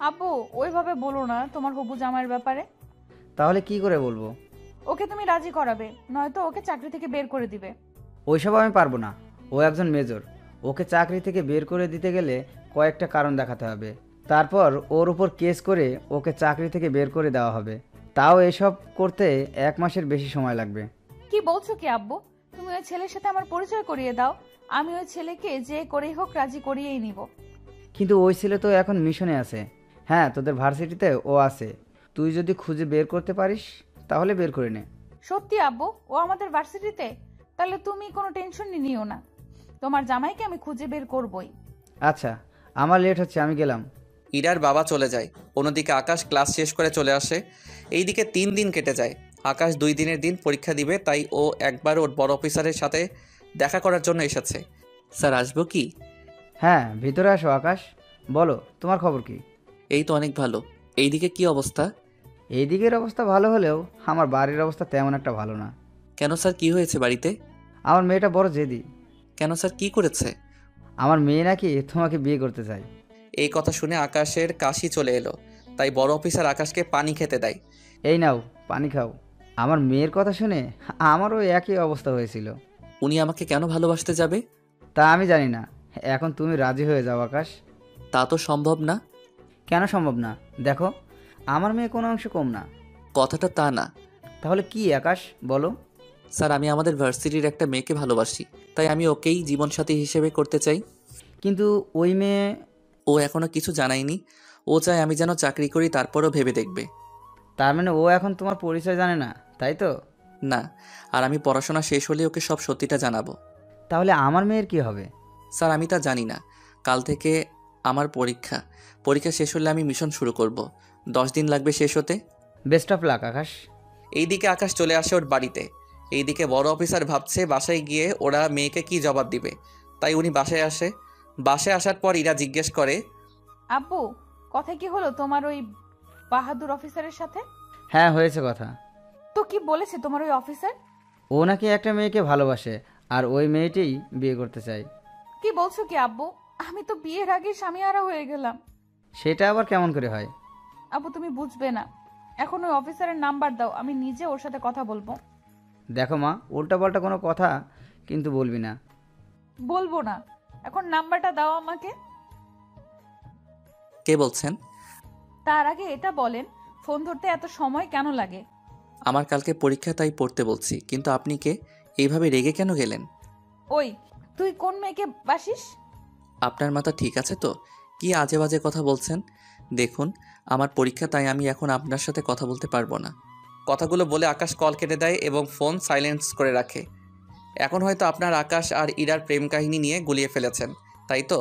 আব্বু, ওইভাবে বলো না তোমার হবু জামাইয়ের ব্যাপারে। তাহলে কি করে বলবো? ওকে তুমি রাজি করাবে, নয়তো ওকে চাকরি থেকে বের করে দিবে। ওইসব আমি পারবো না। ও একজন মেজর, ওকে চাকরি থেকে বের করে দিতে গেলে কয়েকটা কারণ দেখাতে হবে। তারপর ওর উপর কেস করে ওকে চাকরি থেকে বের করে দেওয়া হবে। তাও এসব করতে 1 মাসের বেশি সময় লাগবে। কি বলছো কি আব্বু? তুমি ওই ছেলের সাথে আমার পরিচয় করিয়ে দাও, আমি ওই ছেলেকে যে করেই হোক রাজি করিয়েই নিব। কিন্তু ওই ছেলে তো এখন মিশনে আছে। হ্যাঁ, তোদের ভার্সিটিতে ও আছে। তুই যদি খুঁজে বের করতে পারিস তাহলে বের করে নে। সত্যি আব্বু, ও আমাদের ভার্সিটিতে? তাহলে তুমি কোনো টেনশন নিও না, তোমার জামাইকে আমি খুঁজে বের করবই। আচ্ছা, আমার লেট হচ্ছে, আমি গেলাম। ইরার বাবা চলে যায়। অন্যদিকে আকাশ ক্লাস শেষ করে চলে আসে। এইদিকে 3 দিন কেটে যায়। আকাশ 2 দিনের দিন পরীক্ষা দিবে, তাই ও একবার ওর বড় অফিসারের সাথে দেখা করার জন্য এসেছে। স্যার, আসবো কি? হ্যাঁ, ভিতরে আসো আকাশ। বলো, তোমার খবর কি? এই তো অনেক ভালো। এইদিকে কি অবস্থা? এই দিকের অবস্থা ভালো হলেও আমার বাড়ির অবস্থা তেমন একটা ভালো না। কেন স্যার, কি হয়েছে বাড়িতে? আমার মেয়েটা বড় জেদি। কেন স্যার, কি করেছে? আমার মেয়ে নাকি তোমাকে বিয়ে করতে চায়। এই কথা শুনে আকাশের কাশি চলে এলো, তাই বড় অফিসার আকাশকে পানি খেতে দেয়। এই নাও, পানি খাও। আমার মেয়ের কথা শুনে আমারও একই অবস্থা হয়েছিল। উনি আমাকে কেন ভালোবাসতে যাবে? তা আমি জানি না। এখন তুমি রাজি হয়ে যাও আকাশ। তা তো সম্ভব না। কেন সম্ভব না? দেখো, আমার মেয়ে কোনো অংশ কম না। কথাটা তা না। তাহলে কি আকাশ, বলো। স্যার, আমি আমাদের ভার্সিটির একটা মেয়েকে ভালোবাসি, তাই আমি ওকেই জীবনসাথী হিসেবে করতে চাই। কিন্তু ওই মেয়ে... ও এখনো কিছু জানায়নি। ও চায় আমি যেন চাকরি করি, তারপরও ভেবে দেখবে। তার মানে ও এখন তোমার পরিচয় জানে না, তাই তো? না, আর আমি পড়াশোনা শেষ হলে ওকে সব সত্যিটা জানাবো। তাহলে আমার মেয়ের কি হবে? স্যার, আমি তা জানি না। কাল থেকে আমার পরীক্ষা শেষ হলে আমি মিশন শুরু করব। 10 দিন লাগবে শেষ হতে। বেস্ট অফ লাক আকাশ। এইদিকে আকাশ চলে আসে ওর বাড়িতে। এইদিকে বড় অফিসার ভাবছে বাসায় গিয়ে ওরা মেয়েকে কি জবাব দিবে, তাই উনি বাসায় আসে। বাসায় আসার পর ইরা জিজ্ঞেস করে, আব্বু, কথা কি হলো তোমার ওই বাহাদুর অফিসারের সাথে? হ্যাঁ, হয়েছে কথা। তো কি বলেছে তোমার ওই অফিসার? ও নাকি একটা মেয়েকে ভালোবাসে আর ওই মেয়েটিই বিয়ে করতে চায়। কি বলছো কি আব্বু? আমি তো বিয়ের আগে স্বামীহারা হয়ে গেলাম। সেটা আবার কেমন করে হয়? আব্বু, তুমি বুঝবে না। এখন ওই অফিসারের নাম্বার দাও, আমি নিজে ওর সাথে কথা বলবো। দেখো মা, উল্টাপাল্টা কোনো কথা কিন্তু বলবি না। বলবো না। এখন নাম্বারটা দাও আমাকে। কে বলছেন? তার আগে এটা বলেন, ফোন ধরতে এত সময় কেন লাগে? আমার কালকে পরীক্ষা, তাই পড়তে বলছি। কিন্তু আপনি কে? এইভাবে রেগে কেন গেলেন? ওই, তুই কোন মেয়েকে বাসিস? আপনার মাথা ঠিক আছে তো? কি আজে বাজে কথা বলছেন? দেখুন, আমার পরীক্ষা, তাই আমি এখন আপনার সাথে কথা বলতে পারবো না। কথাগুলো বলে আকাশ কল কেটে দেয় এবং ফোন সাইলেন্স করে রাখে। এখন হয়তো আপনার আকাশ আর ইরার প্রেম কাহিনী নিয়ে গুলিয়ে ফেলেছেন, তাই তো?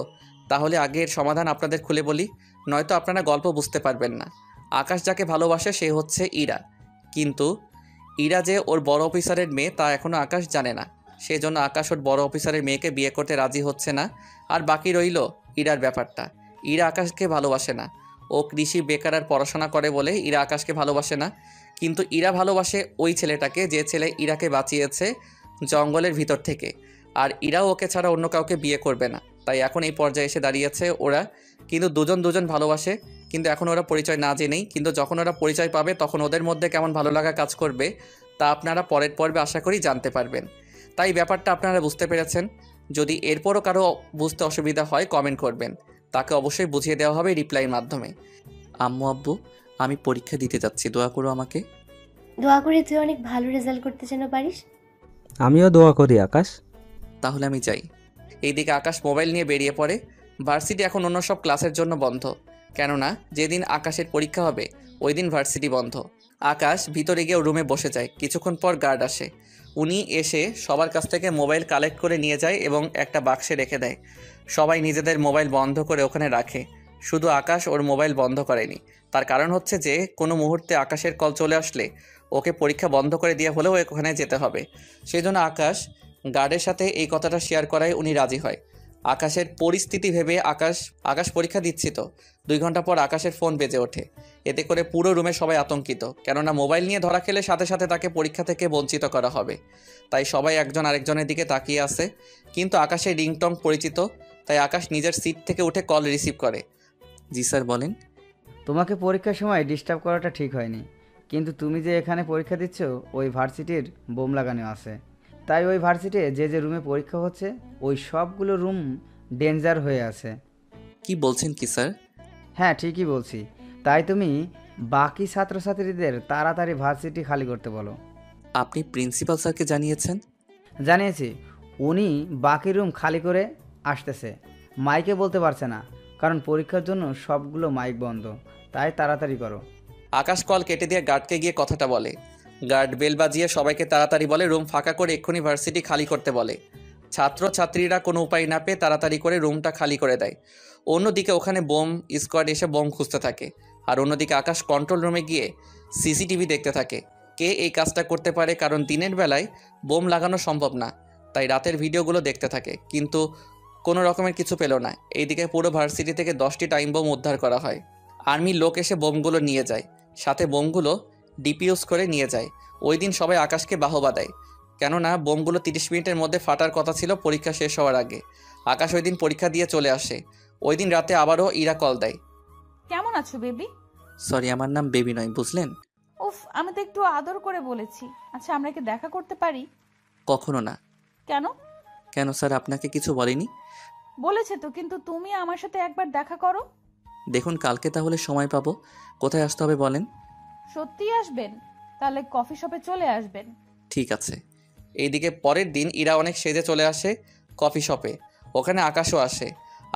তাহলে আগের সমাধান আপনাদের খুলে বলি, নয়তো আপনারা গল্প বুঝতে পারবেন না। আকাশ যাকে ভালোবাসে সে হচ্ছে ইরা, কিন্তু ইরা যে ওর বড় অফিসারের মেয়ে তা এখনও আকাশ জানে না। সেজন্য আকাশ ওর বড় অফিসারের মেয়েকে বিয়ে করতে রাজি হচ্ছে না। আর বাকি রইল ইরার ব্যাপারটা। ইরা আকাশকে ভালোবাসে না। ও কৃষি বেকার আর পড়াশোনা করে বলে ইরা আকাশকে ভালোবাসে না। কিন্তু ইরা ভালোবাসে ওই ছেলেটাকে, যে ছেলে ইরাকে বাঁচিয়েছে জঙ্গলের ভিতর থেকে। আর ইরাও ওকে ছাড়া অন্য কাউকে বিয়ে করবে না। তাই এখন এই পর্যায়ে এসে দাঁড়িয়েছে ওরা। কিন্তু দুজন দুজন ভালোবাসে, কিন্তু এখন ওরা পরিচয় না জেনেই, কিন্তু যখন ওরা পরিচয় পাবে তখন ওদের মধ্যে কেমন ভালো লাগা কাজ করবে তা আপনারা পরের পর্বে আশা করি জানতে পারবেন। তাই ব্যাপারটা আপনারা বুঝতে পেরেছেন। যদি এরপরও কারো বুঝতে অসুবিধা হয় কমেন্ট করবেন, তাকে অবশ্যই বুঝিয়ে দেওয়া হবে রিপ্লাইয়ের মাধ্যমে। আম্মু আব্বু, আমি পরীক্ষা দিতে যাচ্ছি, দোয়া করো আমাকে। দোয়া করে তুই অনেক ভালো রেজাল্ট করতে যেন পারিস। আমিও দোয়া করি আকাশ। তাহলে আমি যাই। এইদিকে আকাশ মোবাইল নিয়ে বেরিয়ে পড়ে। ভার্সিটি এখন অন্য সব ক্লাসের জন্য বন্ধ, কেননা যেদিন আকাশের পরীক্ষা হবে ওই দিন ভার্সিটি বন্ধ। আকাশ ভিতরে গিয়ে রুমে বসে যায়। কিছুক্ষণ পর গার্ড আসে। উনি এসে সবার কাছ থেকে মোবাইল কালেক্ট করে নিয়ে যায় এবং একটা বাক্সে রেখে দেয়। সবাই নিজেদের মোবাইল বন্ধ করে ওখানে রাখে, শুধু আকাশ ওর মোবাইল বন্ধ করেনি। তার কারণ হচ্ছে যে কোনো মুহূর্তে আকাশের কল চলে আসলে ওকে পরীক্ষা বন্ধ করে দিয়ে হলেও ওখানে যেতে হবে। সেই জন্য আকাশ গার্ডের সাথে এই কথাটা শেয়ার করায় উনি রাজি হয়। আকাশের পরিস্থিতি ভেবে আকাশ পরীক্ষা দিচ্ছি তো 2 ঘন্টা পর আকাশের ফোন বেজে ওঠে। এতে করে পুরো রুমে সবাই আতঙ্কিত, কেননা মোবাইল নিয়ে ধরা খেলে সাথে সাথে তাকে পরীক্ষা থেকে বঞ্চিত করা হবে। তাই সবাই একজন আরেকজনের দিকে তাকিয়ে আছে। কিন্তু আকাশের রিংটং পরিচিত, তাই আকাশ নিজের সিট থেকে উঠে কল রিসিভ করে। জি স্যার, বলেন। তোমাকে পরীক্ষার সময় ডিস্টার্ব করাটা ঠিক হয়নি, কিন্তু তুমি যে এখানে পরীক্ষা দিচ্ছ ওই ভার্সিটির বোম লাগানো আছে, তাই ওই ভার্সিটিতে যে যে রুমে পরীক্ষা হচ্ছে ওই সবগুলো রুম ডেঞ্জার হয়ে আছে। কি বলছেন কি স্যার? হ্যাঁ, ঠিকই বলছি। তাই তুমি বাকি ছাত্রছাত্রীদের তাড়াতাড়ি ভার্সিটি খালি করতে বলো। আপনি প্রিন্সিপাল স্যারকে জানিয়েছেন? জানিয়েছি, উনি বাকি রুম খালি করে আসতেছে। মাইকে বলতে পারছে না, কারণ পরীক্ষার জন্য সবগুলো মাইক বন্ধ, তাই তাড়াতাড়ি করো। আকাশ কল কেটে দিয়ে গার্ডকে গিয়ে কথাটা বলে। গার্ড বেল বাজিয়ে সবাইকে তাড়াতাড়ি বলে রুম ফাঁকা করে এক্ষুনি ভার্সিটি খালি করতে বলে। ছাত্রছাত্রীরা কোনো উপায় না পেয়ে তাড়াতাড়ি করে রুমটা খালি করে দেয়। অন্যদিকে ওখানে বোম স্কোয়াড এসে বোম খুঁজতে থাকে, আর অন্যদিকে আকাশ কন্ট্রোল রুমে গিয়ে সিসিটিভি দেখতে থাকে কে এই কাজটা করতে পারে, কারণ দিনের বেলায় বোম লাগানো সম্ভব না। তাই রাতের ভিডিওগুলো দেখতে থাকে, কিন্তু কোনো রকমের কিছু পেল না। এইদিকে পুরো ভার্সিটি থেকে 10টি টাইম বোম উদ্ধার করা হয়। আর্মির লোক এসে বোমগুলো নিয়ে যায়, সাথে বোমগুলো ডিপিউজ করে নিয়ে যায়। ওই দিন সবাই আকাশকে বাহবা দেয়, কেননা বোমগুলো 30 মিনিটের মধ্যে ফাটার কথা ছিল পরীক্ষা শেষ হওয়ার আগে। আকাশ ওই দিন পরীক্ষা দিয়ে চলে আসে। ওই দিন রাতে আবারও ইরা কল দেয়। কেমন আছো বেবি? সরি, আমার নাম বেবি নয়, বুঝলেন? উফ, আমি তো একটু আদর করে বলেছি। আচ্ছা, আমরা কি দেখা করতে পারি? কখনো না। কেন? কেন স্যার, আপনাকে কিছু বলেনি? বলেছে তো, কিন্তু তুমি আমার সাথে একবার দেখা করো। দেখুন, কালকে তাহলে সময় পাবো। কোথায় আসতে হবে বলেন? সত্যিই আসবেন? তাহলে কফি শপে চলে আসবেন। ঠিক আছে। এইদিকে পরের দিন ইরা অনেক সেজে চলে আসে কফি শপে। ওখানে আকাশও আসে।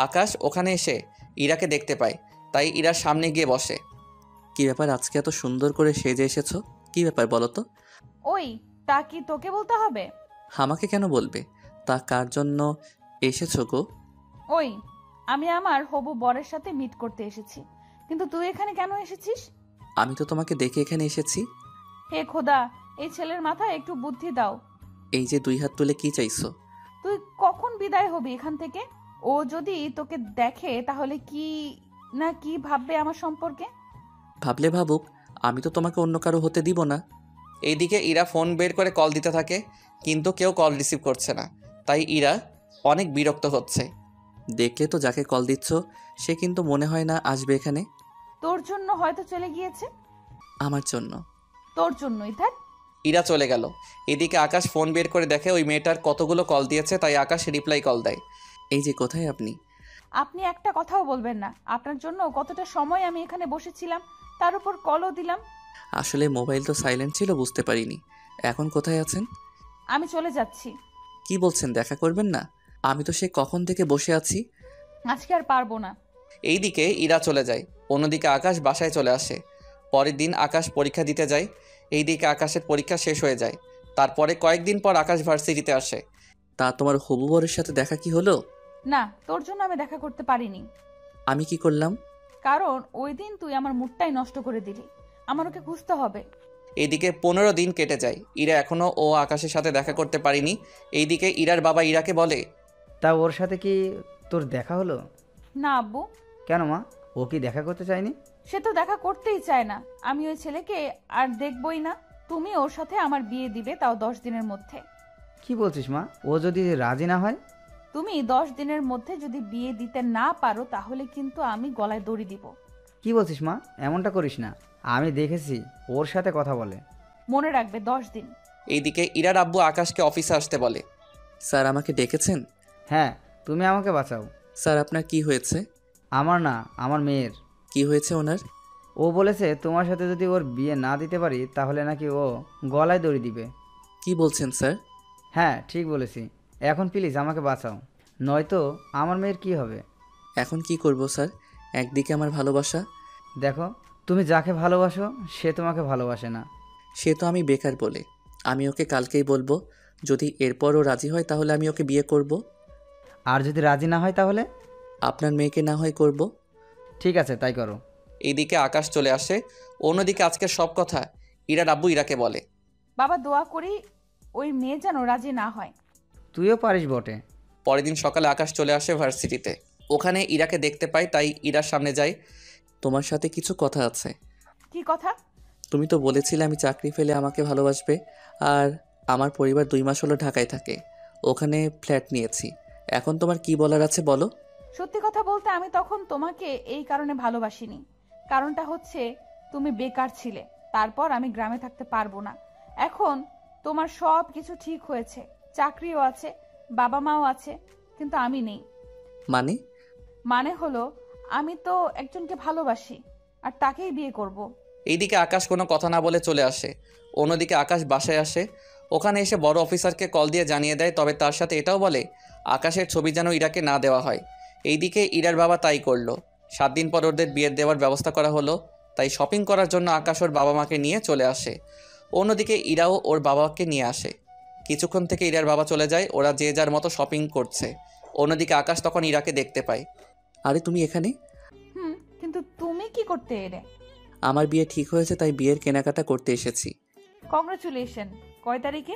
আকাশ ওখানে এসে ইরাকে দেখতে পায়, তাই ইরার সামনে গিয়ে বসে। কি ব্যাপার, আজকে এত সুন্দর করে সেজে এসেছো? কি ব্যাপার বলো তো? ওই, তা কি তোকে বলতে হবে? আমাকে কেন বলবে? তা কার জন্য এসেছো গো? ওই, আমি আমার হবু বরের সাথে মিট করতে এসেছি। কিন্তু তুই এখানে কেন এসেছিস? আমি তো তোমাকে দেখে এখানে এসেছি। হে খোদা, এই ছেলের মাথায় একটু বুদ্ধি দাও। এই যে 2 হাত তুলে কি চাইছো? তুই কখন বিদায় হবি এখান থেকে? ও যদি তোকে দেখে তাহলে কি না কি ভাববে আমার সম্পর্কে? ভাবলে ভাবুক, আমি তো তোমাকে অন্য কারো হতে দিব না। এইদিকে ইরা ফোন বের করে কল দিতে থাকে, কিন্তু কেউ কল রিসিভ করছে না। তাই ইরা অনেক বিরক্ত হচ্ছে। দেখলে তো যাকে কল দিচ্ছ সে কিন্তু মনে হয় না আসবে এখানে। তোর জন্য হয়তো চলে গিয়েছে। আমার জন্য? তোর জন্যই থাক। ইরা চলে গেল। এদিকে আকাশ ফোন বের করে দেখে ওই মেয়েটার কতগুলো কল দিয়েছে, তাই আকাশ রিপ্লাই কল দেয়। এই যে, কোথায় আপনি? আপনি একটা কথাও বলবেন না। আপনার জন্য কতটা সময় আমি এখানে বসেছিলাম, তার উপর কলও দিলাম। আসলে মোবাইল তো সাইলেন্ট ছিল, বুঝতে পারিনি। এখন কোথায় আছেন? আমি চলে যাচ্ছি। কি বলছেন, দেখা করবেন না? আমি তো সে কখন থেকে বসে আছি। আজকে আর পারবো না। এইদিকে ইরা চলে যায়। অন্যদিকে আকাশ বাসায় চলে আসে। পরের দিন আকাশ পরীক্ষা দিতে যায়। এইদিকে আকাশের পরীক্ষা শেষ হয়ে যায়। তারপরে কয়েকদিন পর আকাশ ভার্সিটিতে আসে। তা তোমার হবু বরের সাথে দেখা কি হলো? না, তোর জন্য আমি দেখা করতে পারিনি। আমি কি করলাম? কারণ ওই দিন তুই আমার মুডটাই নষ্ট করে দিলি। আমার ওকে খুঁজতে হবে। এইদিকে 15 দিন কেটে যায়। ইরা এখনও ও আকাশের সাথে দেখা করতে পারিনি। এইদিকে ইরার বাবা ইরাকে বলে, তা ওর সাথে কি তোর দেখা হলো? না আব্বু। কেন মা, ও কি দেখা করতে চায়নি? সে তো দেখা করতেই চায় না। আমি ওই ছেলেকে আর দেখবই না। তুমি ওর সাথে আমার বিয়ে দিবে, তাও 10 দিনের মধ্যে। কি বলছিস মা, ও যদি রাজি না হয়? তুমি 10 দিনের মধ্যে যদি বিয়ে দিতে না পারো তাহলে কিন্তু আমি গলায় দড়ি দিব। কি বলছিস মা? এমনটা করিস না। আমি দেখেছি ওর সাথে কথা বলে। মনে রাখবে 10 দিন। এইদিকে ইরার আব্বু আকাশকে অফিসে আসতে বলে। স্যার আমাকে ডেকেছেন? হ্যাঁ, তুমি আমাকে বাঁচাও। স্যার আপনার কি হয়েছে? আমার না, আমার মেয়ের। কি হয়েছে ওনার? ও বলেছে তোমার সাথে যদি ওর বিয়ে না দিতে পারি তাহলে নাকি ও গলায় দড়ি দিবে। কি বলছেন স্যার? হ্যাঁ, ঠিক বলেছি। এখন প্লিজ আমাকে বাঁচাও, নয়তো আমার মেয়ের কি হবে। এখন কি করব স্যার? একদিকে আমার ভালোবাসা। দেখো, তুমি যাকে ভালোবাসো সে তোমাকে ভালোবাসে না। সে তো আমি বেকার বলে। আমি ওকে কালকেই বলবো। যদি এরপরও রাজি হয় তাহলে আমি ওকে বিয়ে করব। আর যদি রাজি না হয় তাহলে? আপনার মেয়েকে না হয় করব। ঠিক আছে, তাই করো। এইদিকে আকাশ চলে আসে। অন্যদিকে আজকের সব কথা ইরার আব্বু ইরাকে বলে। বাবা দোয়া করি ওই মেয়ে যেন রাজি না হয়। তুইও পারিস বটে। পরের দিন সকালে আকাশ চলে আসে ভার্সিটিতে। ওখানে ইরাকে দেখতে পায়, তাই ইরার সামনে যায়। তোমার সাথে কিছু কথা আছে। কি কথা? তুমি তো বলেছিলে আমি চাকরি ফেলে আমাকে ভালোবাসবে। আর আমার পরিবার 2 মাস হলো ঢাকায় থাকে, ওখানে ফ্ল্যাট নিয়েছি। এখন তোমার কি বলার আছে বলো। সত্যি কথা বলতে আমি তখন তোমাকে এই কারণে ভালোবাসিনি। কারণটা হচ্ছে তুমি বেকার ছিলে, তারপর আমি গ্রামে থাকতে পারবো না। এখন তোমার সব কিছু ঠিক হয়েছে, চাকরিও আছে, বাবা মাও আছে, কিন্তু আমি নেই। মানে? মানে হলো আমি তো একজনকে ভালোবাসি আর তাকেই বিয়ে করব। এইদিকে আকাশ কোনো কথা না বলে চলে আসে। অন্যদিকে আকাশ বাসায় আসে। ওখানে এসে বড় অফিসারকে কল দিয়ে জানিয়ে দেয়, তবে তার সাথে এটাও বলে আকাশের ছবি যেন ইরাকে না দেওয়া হয়। এইদিকে ইরার বাবা তাই করলো। 7 দিন পর ওদের বিয়ের দেওয়ার ব্যবস্থা করা হলো। তাই শপিং করার জন্য আকাশ ওর বাবা মাকে নিয়ে চলে আসে। অন্যদিকে ইরাও ওর বাবাকে নিয়ে আসে। কিছুক্ষণ থেকে ইরার বাবা চলে যায়, ওরা যে যার মতো শপিং করছে। অন্যদিকে আকাশ তখন ইরাকে দেখতে পায়। আরে তুমি এখানে? কিন্তু তুমি কি করতে এলে? আমার বিয়ে ঠিক হয়েছে, তাই বিয়ের কেনাকাটা করতে এসেছি। কংগ্রাচুলেশন। কয় তারিখে?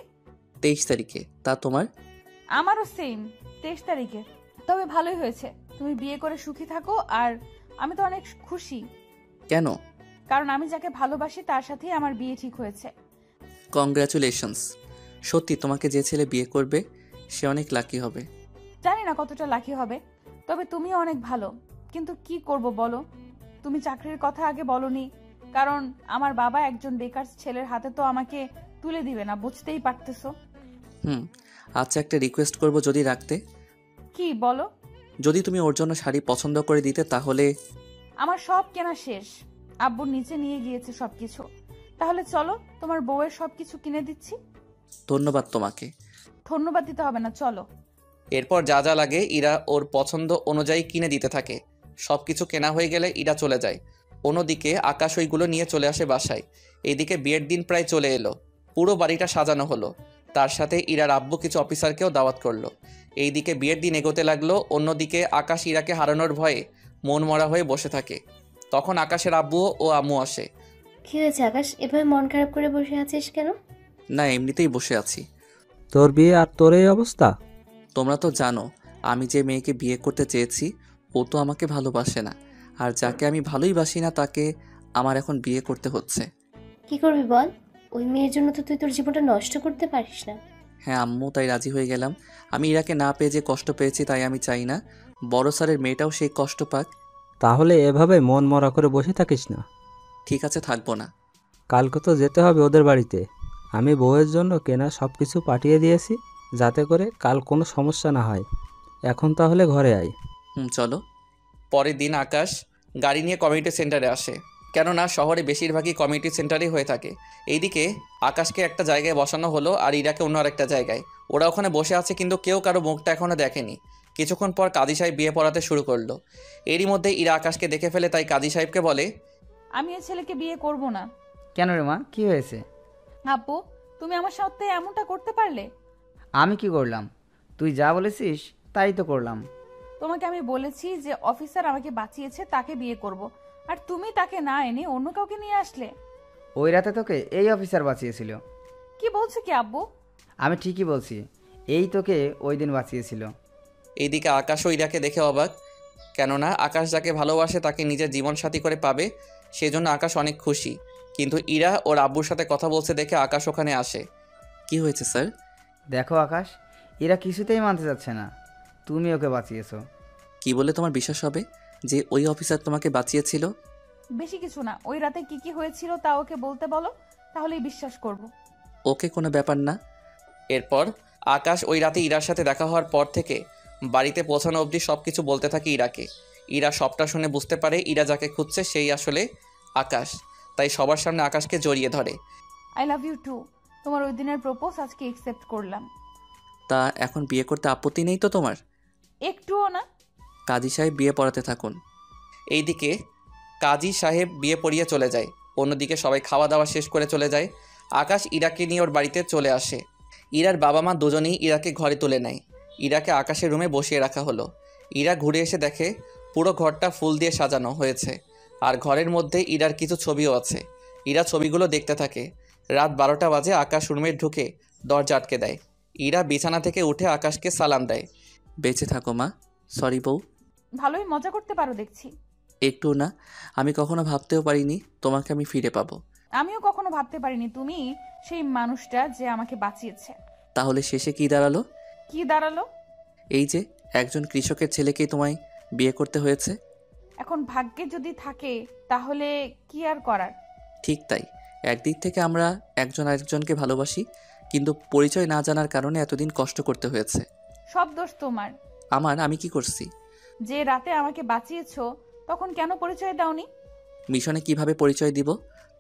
23 তারিখে। তা তোমার? আমারও সেম, 23 তারিখে। তবে ভালোই হয়েছে, তুমি বিয়ে করে সুখী থাকো। আর আমি তো অনেক খুশি। কেন? কারণ আমি যাকে ভালোবাসি তার সাথেই আমার বিয়ে ঠিক হয়েছে। কংগ্রাচুলেশনস। সত্যি তোমাকে যে ছেলে বিয়ে করবে সে অনেক লাকি হবে। জানি না কতটা লাকি হবে, তবে তুমিও অনেক ভালো। কিন্তু কি করব বলো, তুমি চাকরির কথা আগে বলনি। কারণ আমার বাবা একজন বেকার ছেলের হাতে তো আমাকে তুলে দিবে না, বুঝতেই পারতেছো। আচ্ছা, একটা রিকোয়েস্ট করব, যদি রাখতে। কি বলো? যদি তুমি ওর জন্য শাড়ি পছন্দ করে দিতে তাহলে। আমার সব কেনা শেষ, আব্বু নিচে নিয়ে গিয়েছে সবকিছু। তাহলে চলো, তোমার বউয়ের সবকিছু কিনে দিচ্ছি। ধন্যবাদ তোমাকে। ধন্যবাদ দিতে হবে না, চলো। এরপর যা যা লাগে ইরা ওর পছন্দ অনুযায়ী কিনে দিতে থাকে। সব কিছু কেনা হয়ে গেলে ইরা চলে যায়। অন্যদিকে আকাশ ওইগুলো নিয়ে চলে আসে বাসায়। এইদিকে বিয়ের দিন প্রায় চলে এলো। পুরো বাড়িটা সাজানো হলো। তার সাথে ইরার আব্বু কিছু অফিসারকেও দাওয়াত করলো। এইদিকে বিয়ের দিন এগোতে লাগলো। অন্যদিকে আকাশ ইরাকে হারানোর ভয়ে মন মরা হয়ে বসে থাকে। তখন আকাশের আব্বু ও আম্মু আসে। কি হয়েছে আকাশ, এভাবে মন খারাপ করে বসে আছিস কেন? না, এমনিতেই বসে আছি। তোর বিয়ে আর তোর এই অবস্থা? তোমরা তো জানো আমি যে মেয়েকে বিয়ে করতে চেয়েছি ও তো আমাকে ভালোবাসে না। আর যাকে আমি ভালোই বাসি না তাকে আমার এখন বিয়ে করতে হচ্ছে। কি করবি বল? ওই মেয়ের জন্য তো তুই তোর জীবনটা নষ্ট করতে পারিস না। হ্যাঁ আম্মু, তাই রাজি হয়ে গেলাম। আমি ইরাকে না পেয়ে যে কষ্ট পেয়েছি, তাই আমি চাই না বড় স্যারের মেয়েটাও সেই কষ্ট পাক। তাহলে এভাবে মন মরা করে বসে থাকিস না। ঠিক আছে, থাকবো না। কালকে তো যেতে হবে ওদের বাড়িতে। আমি বউয়ের জন্য কেনা সব কিছু পাঠিয়ে দিয়েছি, যাতে করে কাল কোনো সমস্যা না হয়। এখন তাহলে ঘরে আয়। চলো। পরের দিন আকাশ গাড়ি নিয়ে কমিউনিটি সেন্টারে আসে, কেননা শহরে বেশিরভাগই কমিউনিটি সেন্টারই হয়ে থাকে। এইদিকে আকাশকে একটা জায়গায় বসানো হলো আর ইরাকে অন্য আরেকটা জায়গায়। ওরা ওখানে বসে আছে, কিন্তু কেউ কারো মুখটা এখনও দেখেনি। কিছুক্ষণ পর কাজী সাহেব বিয়ে পড়াতে শুরু করলো। এরই মধ্যে ইরা আকাশকে দেখে ফেলে, তাই কাজী সাহেবকে বলে, আমি এই ছেলেকে বিয়ে করব না। কেন রে মা, কি হয়েছে? আব্বু, তুমি আমার সাথে এমনটা করতে পারলে? আমি কি করলাম? তুই যা বলেছিস তাই তো করলাম। তোমাকে আমি বলেছি যে অফিসার আমাকে বাঁচিয়েছে তাকে বিয়ে করব, আর তুমি তাকে না এনে অন্য কাউকে নিয়ে আসলে। ওই রাতে তোকে এই অফিসার বাঁচিয়েছিল। কি বলছো কি আব্বু? আমি ঠিকই বলছি, এই তোকে ওই দিন বাঁচিয়েছিল। এইদিকে আকাশও ইরাকে দেখে অবাক, কেননা আকাশ যাকে ভালোবাসে তাকে নিজের জীবনসাথী করে পাবে, সেজন্য আকাশ অনেক খুশি। কিন্তু ইরা ওর আব্বুর সাথে কথা বলছে দেখে আকাশ ওখানে আসে। কি হয়েছে স্যার? দেখো আকাশ, এরা কিছুতেই মানতে যাচ্ছে না। তুমি ওকে বাঁচিয়েছো। কি বলে তোমার বিশ্বাস হবে যে ওই অফিসার তোমাকে বাঁচিয়েছিল? বেশি কিছু না, ওই রাতে কি কি হয়েছিল তা ওকে বলতে বলো, তাহলেই বিশ্বাস করব। ওকে, কোনো ব্যাপার না। এরপর আকাশ ওই রাতে ইরার সাথে দেখা হওয়ার পর থেকে বাড়িতে পৌঁছানো অবধি সব কিছু বলতে থাকে ইরাকে। ইরা সবটা শুনে বুঝতে পারে ইরা যাকে খুঁজছে সেই আসলে আকাশ, তাই সবার সামনে আকাশকে জড়িয়ে ধরে। I love you too. তোমার ওই দিনের প্রপোজ আজকে অ্যাকসেপ্ট করলাম। তা এখন বিয়ে করতে আপত্তি নেই তো তোমার? একটুও না। কাজী সাহেব বিয়ে পড়াতে থাকুন। এইদিকে কাজী সাহেব বিয়ে পড়িয়ে চলে যায়, অন্যদিকে সবাই খাওয়া দাওয়া শেষ করে চলে যায়। আকাশ ইরাকে নিয়ে ওর বাড়িতে চলে আসে। ইরার বাবা মা দুজনেই ইরাকে ঘরে তুলে নেয়। ইরাকে আকাশের রুমে বসিয়ে রাখা হলো। ইরা ঘুরে এসে দেখে পুরো ঘরটা ফুল দিয়ে সাজানো হয়েছে, আর ঘরের মধ্যে ইরার কিছু ছবিও আছে। ইরা ছবিগুলো দেখতে থাকে। রাত 12টা বাজে আকাশ রুমে ঢুকে দরজা আটকে দেয়। ইরা বিছানা থেকে উঠে আকাশকে সালাম দেয়। বেঁচে থাকো মা। সরি বউ। ভালোই মজা করতে পারো দেখছি। একটু না, আমি কখনো ভাবতেও পারিনি তোমাকে আমি ফিরে পাবো। আমিও কখনো ভাবতে পারিনি তুমি সেই মানুষটা যে আমাকে বাঁচিয়েছে। তাহলে শেষে কি দাঁড়ালো? কি দাঁড়ালো? এই যে একজন কৃষকের ছেলেকেই তোমায় বিয়ে করতে হয়েছে। এখন ভাগ্যে যদি থাকে তাহলে কি আর করার। ঠিক তাই, একদিক থেকে আমরা একজন আরেকজনকে ভালোবাসি, কিন্তু পরিচয় না জানার কারণে এতদিন কষ্ট করতে হয়েছে। সব দোষ তোমার। আমি কি করছি? যে রাতে আমাকে বাঁচিয়েছো তখন কেন পরিচয় দাওনি? মিশনে কিভাবে পরিচয় দিব?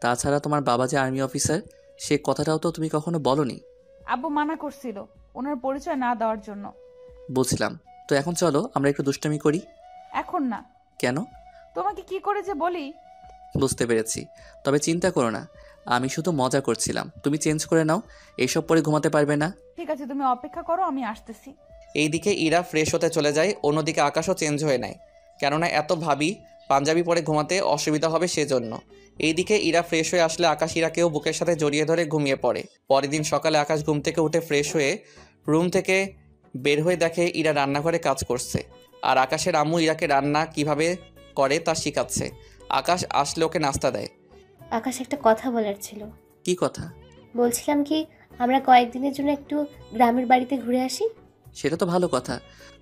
তাছাড়া তোমার বাবা যে আর্মি অফিসার, সে কথাটাও তো তুমি কখনো বলনি। আব্বু মানা করছিল ওনার পরিচয় না দেওয়ার জন্য। বুঝলাম। তো এখন চলো আমরা একটু দুষ্টামি করি। এখন না। কেন? তোমাকে কি করে যে বলি। বুঝতে পেরেছি, তবে চিন্তা করো না, আমি শুধু মজা করছিলাম। তুমি চেঞ্জ করে নাও, এইসব পরে ঘুমাতে পারবে না। ঠিক আছে, তুমি অপেক্ষা করো, আমি আসতেছি। এইদিকে ইরা ফ্রেশ হতে চলে যায়, অন্যদিকে আকাশও চেঞ্জ হয়ে নেয়, কেননা এত ভাবি পাঞ্জাবি পরে ঘুমাতে অসুবিধা হবে সেজন্য। এইদিকে ইরা ফ্রেশ হয়ে আসলে আকাশ ইরাকেও বুকের সাথে জড়িয়ে ধরে ঘুমিয়ে পড়ে। পরের দিন সকালে আকাশ ঘুম থেকে উঠে ফ্রেশ হয়ে রুম থেকে বের হয়ে দেখে ইরা রান্নাঘরে কাজ করছে, আর আকাশের আম্মু ইরাকে রান্না কিভাবে করে তা শিখাচ্ছে। আকাশ আসলে ওকে নাস্তা দেয়। আকাশ, একটা কথা বলার ছিল। কি কথা? বলছিলাম কি, আমরা কয়েকদিনের জন্য একটু গ্রামের বাড়িতে ঘুরে আসি। সেটা তো ভালো কথা।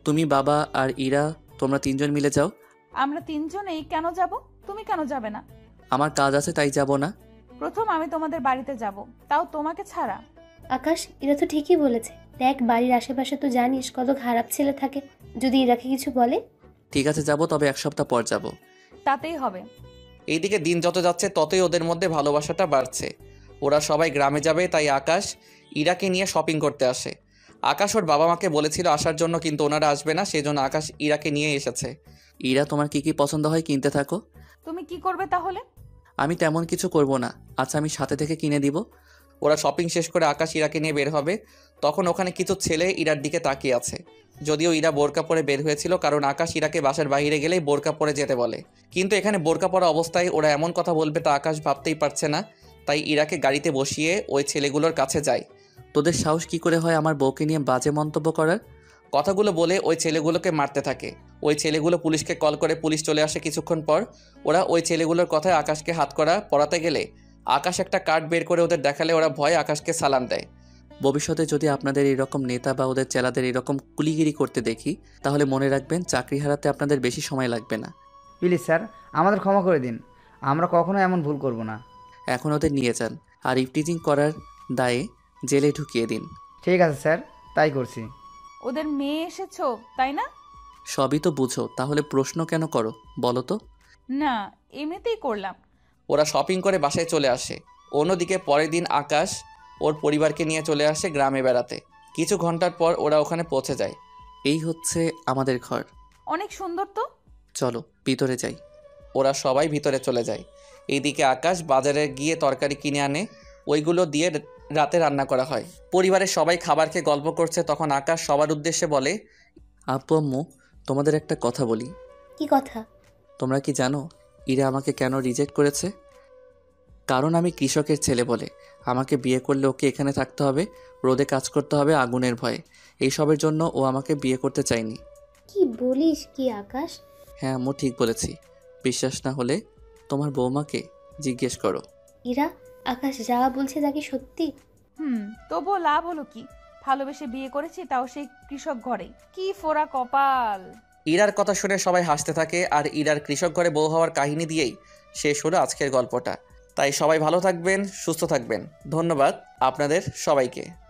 তুমি, বাবা আর ইরা, তোমরা তিনজন মিলে যাও। আমরা তিনজনেই কেন যাব? তুমি কেন যাবে না? আমার কাজ আছে তাই যাব না। প্রথম আমি তোমাদের বাড়িতে যাব, তাও তোমাকে ছাড়া। আকাশ, এরা তো ঠিকই বলেছে। দেখ, বাড়ির আশেপাশে তো জানিস কত খারাপ ছেলে থাকে। যদি ইরাকে কিছু বলে? ঠিক আছে যাব, তবে এক সপ্তাহ পর যাব। তাতেই হবে। এইদিকে দিন যত যাচ্ছে ততই ওদের মধ্যে ভালোবাসাটা বাড়ছে। ওরা সবাই গ্রামে যাবে, তাই আকাশ ইরাকে নিয়ে শপিং করতে আসে। আকাশ ওর বাবা মাকে বলেছিল আসার জন্য, কিন্তু ওনারা আসবে না, সেজন্য আকাশ ইরাকে নিয়ে এসেছে। ইরা, তোমার কি কি পছন্দ হয় কিনতে থাকো। তুমি কি করবে তাহলে? আমি তেমন কিছু করব না। আচ্ছা, আমি সাথে থেকে কিনে দিব। ওরা শপিং শেষ করে আকাশ ইরাকে নিয়ে বের হবে, তখন ওখানে কিছু ছেলে ইরার দিকে তাকিয়ে আছে। যদিও ইরা বোরকা পরে বের হয়েছিল, কারণ আকাশ ইরাকে বাসার বাইরে গেলেই বোরকা পরে যেতে বলে। কিন্তু এখানে বোরকা পরা অবস্থায় ওরা এমন কথা বলবে তা আকাশ ভাবতেই পারছে না, তাই ইরাকে গাড়িতে বসিয়ে ওই ছেলেগুলোর কাছে যায়। তোদের সাহস কি করে হয় আমার বউকে নিয়ে বাজে মন্তব্য করার? কথাগুলো বলে ওই ছেলেগুলোকে মারতে থাকে। ওই ছেলেগুলো পুলিশকে কল করে, পুলিশ চলে আসে কিছুক্ষণ পর। ওরা ওই ছেলেগুলোর কথায় আকাশকে হাতকড়া পরাতে গেলে আকাশ একটা কার্ড বের করে ওদের দেখালে ওরা ভয়ে আকাশকে সালাম দেয়। ভবিষ্যতে যদি আপনাদের এরকম নেতা বা ওদের চেলাদের এরকম কুলিগিরি করতে দেখি, তাহলে মনে রাখবেন চাকরি হারাতে আপনাদের বেশি সময় লাগবে না। প্লিজ স্যার, আমাদের ক্ষমা করে দিন। আমরা কখনো এমন ভুল করব না। এখন ওদের নিয়ে যান, আর ইফটিজিং করার দায়ে জেলে ঢুকিয়ে দিন। ঠিক আছে স্যার, তাই করছি। ওদের মেয়ে এসেছো তাই না? সবই তো বুঝো, তাহলে প্রশ্ন কেন করো বলো তো? না, এমনিতেই করলাম। ওরা শপিং করে বাসায় চলে আসে। অন্যদিকে পরের দিন আকাশ ওর পরিবারকে নিয়ে চলে আসে গ্রামে বেড়াতে। কিছু ঘন্টার পর ওরা ওখানে পৌঁছে যায়। এই হচ্ছে আমাদের ঘর। অনেক সুন্দর তো। চলো ভিতরে যাই। ওরা সবাই ভিতরে চলে যায়। এইদিকে আকাশ বাজারে গিয়ে তরকারি কিনে আনে, ওইগুলো দিয়ে রাতে রান্না করা হয়। পরিবারের সবাই খাবার খেয়ে গল্প করছে, তখন আকাশ সবার উদ্দেশ্যে বলে, আপু আম্মু, তোমাদের একটা কথা বলি। কি কথা? তোমরা কি জানো ইরা আমাকে কেন রিজেক্ট করেছে? কারণ আমি কৃষকের ছেলে বলে। আমাকে বিয়ে করলে ওকে এখানে থাকতে হবে, রোদে কাজ করতে হবে আগুনের ভয়ে। এইসবের জন্য ও আমাকে বিয়ে করতে চায়নি। কি বলিস কি আকাশ? হ্যাঁ আম্মু, ঠিক বলেছি। বিশ্বাস না হলে তোমার বৌমাকে জিজ্ঞেস করো। ইরা, আকাশ যা বলছে তা কি সত্যি? তবুও লাভ হলো কি? ভালোবেসে বিয়ে করেছি, তাও সেই কৃষক ঘরে। কি ফোড়া কপাল। ইরার কথা শুনে সবাই হাসতে থাকে আর ইরার কৃষক ঘরে বউ হওয়ার কাহিনী দিয়েই শেষ হলো আজকের গল্পটা। তাই সবাই ভালো থাকবেন, সুস্থ থাকবেন। ধন্যবাদ আপনাদের সবাইকে।